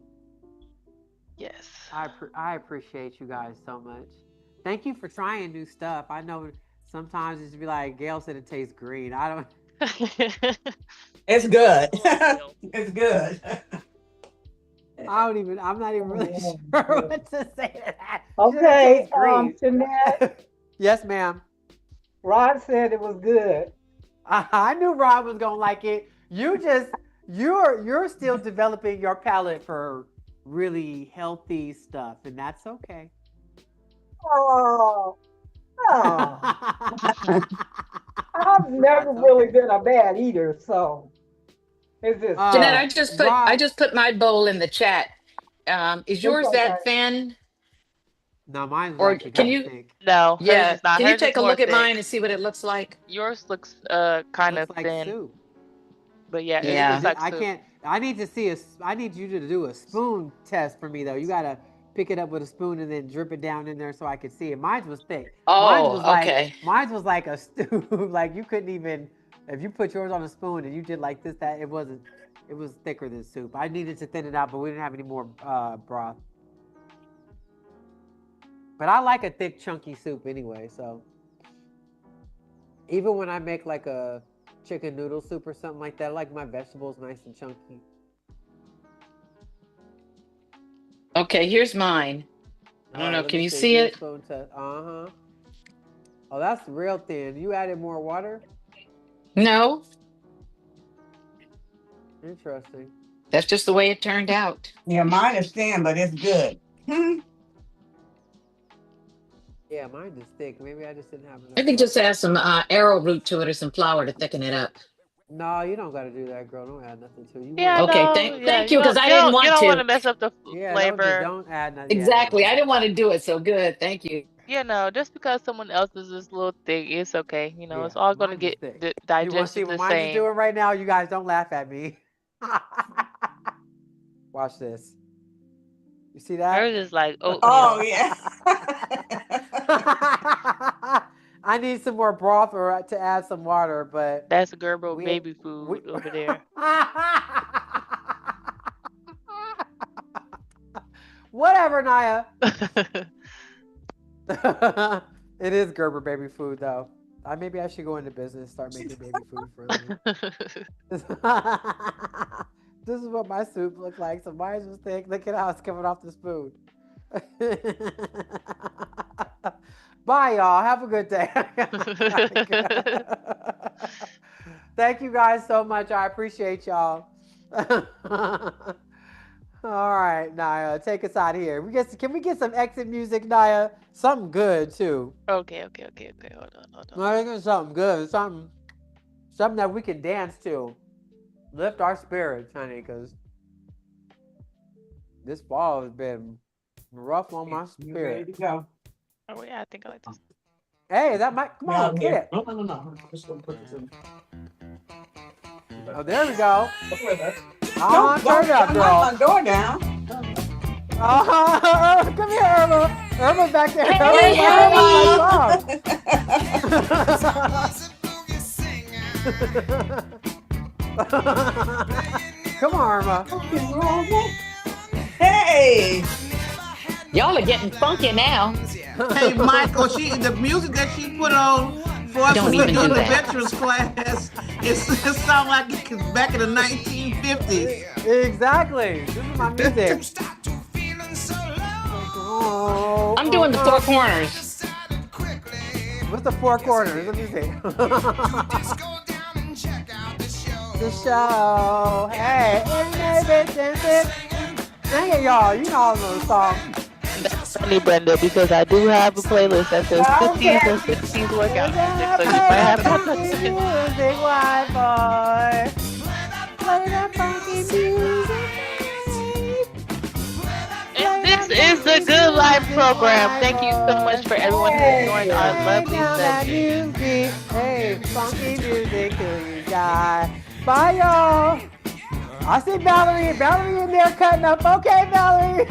Speaker 2: Yes.
Speaker 1: I appreciate you guys so much. Thank you for trying new stuff. I know sometimes it's be like Gail said it tastes green. I don't.
Speaker 7: It's good. It's good.
Speaker 1: I'm not even really sure what to say to that.
Speaker 6: Okay, Shanette.
Speaker 1: Yes, ma'am.
Speaker 6: Rod said it was good.
Speaker 1: I knew Rod was gonna like it. You're still developing your palate for really healthy stuff, and that's okay.
Speaker 6: Oh, I've never really been a bad eater, so it's just.
Speaker 3: Jeanette, I just put my bowl in the chat. Is yours that thin?
Speaker 1: No, mine's
Speaker 3: or
Speaker 1: actually
Speaker 3: can
Speaker 1: kinda
Speaker 3: you?
Speaker 1: thick.
Speaker 2: No, hers
Speaker 3: Yeah,
Speaker 2: is not.
Speaker 3: can you
Speaker 2: Hers is
Speaker 3: take a
Speaker 2: more
Speaker 3: look at
Speaker 2: thick.
Speaker 3: mine and see what it looks like?
Speaker 2: Yours looks kind of
Speaker 1: Looks like
Speaker 2: thin.
Speaker 1: soup.
Speaker 2: But yeah, it
Speaker 3: Yeah.
Speaker 2: looks like
Speaker 1: I
Speaker 2: soup.
Speaker 1: can't. I need you to do a spoon test for me though. You gotta pick it up with a spoon and then drip it down in there so I could see it. Mine was thick.
Speaker 3: Oh, okay.
Speaker 1: Mine was like a stew. Like you couldn't even, if you put yours on a spoon and you did like this, that it was thicker than soup. I needed to thin it out, but we didn't have any more broth. But I like a thick, chunky soup anyway. So even when I make like a chicken noodle soup or something like that, I like my vegetables nice and chunky.
Speaker 3: Okay, here's mine. I don't know. Can you see it?
Speaker 1: Uh-huh. Oh, that's real thin. You added more water?
Speaker 3: No.
Speaker 1: Interesting.
Speaker 3: That's just the way it turned out.
Speaker 7: Yeah, mine is thin, but it's good.
Speaker 1: Yeah, mine is thick. Maybe I just didn't have enough.
Speaker 3: Maybe just add some arrowroot to it or some flour to thicken it up.
Speaker 1: No, you don't got to do that, girl. Don't add nothing to it.
Speaker 2: Yeah,
Speaker 3: Okay,
Speaker 2: no,
Speaker 3: thank you, because I didn't want to.
Speaker 2: You don't want to mess up the flavor.
Speaker 1: Don't add nothing.
Speaker 3: Exactly. I didn't want to do it so good. Thank you.
Speaker 2: Yeah, no, just because someone else's is a little thick, it's okay. You know, it's all going to get digested
Speaker 1: You want to see what
Speaker 2: the
Speaker 1: mine's
Speaker 2: same.
Speaker 1: doing right now? You guys don't laugh at me. Watch this. You see that?
Speaker 2: Hers is like oatmeal.
Speaker 7: Oh, yeah.
Speaker 1: I need some more broth or to add some water, but
Speaker 2: that's Gerber baby food over there.
Speaker 1: Whatever, Naya. It is Gerber baby food, though. Maybe I should go into business and start making baby food for a living. This is what my soup looked like. So mine was thick. Look at how it's coming off the spoon. Bye, y'all. Have a good day. Thank you guys so much. I appreciate y'all. All right, Naya, take us out of here. Can we get some exit music, Naya? Something good too.
Speaker 2: Okay. Hold on.
Speaker 1: I think it's something good. Something that we can dance to. Lift our spirits, honey, because this fall has been rough on my spirit.
Speaker 7: Ready to go.
Speaker 2: Oh yeah, I think I like this.
Speaker 1: Hey, that might come on, get it.
Speaker 12: No. I'm just gonna put this in.
Speaker 1: Oh, there we go.
Speaker 7: Don't
Speaker 1: Turn it up,
Speaker 7: knock
Speaker 1: girl.
Speaker 7: my door down.
Speaker 1: Come here, Irma. Irma's back there.
Speaker 3: Hey,
Speaker 1: Come on, Irma.
Speaker 7: Hey.
Speaker 3: Y'all are getting funky now.
Speaker 9: Hey, Michael, the music that she put on for us
Speaker 3: Don't
Speaker 9: when we
Speaker 3: even
Speaker 9: go
Speaker 3: do
Speaker 9: to
Speaker 3: that.
Speaker 9: veterans class, it sounds like it's back in the 1950s.
Speaker 1: Exactly. This is my music.
Speaker 3: I'm doing the four corners.
Speaker 1: What's the four corners? Let me see. The show. Hey, dang it, y'all. You know all those songs.
Speaker 2: That's funny, Brenda, because I do have a playlist that says 50s and 60s workout music, so you might have to
Speaker 1: music, white boy. Play that funky music.
Speaker 2: And this is the Good Life program. Thank you so much for everyone who joined our lovely session.
Speaker 1: Hey, funky music till you die. Bye, y'all. I see Valerie. Valerie in there cutting up. Okay, Valerie.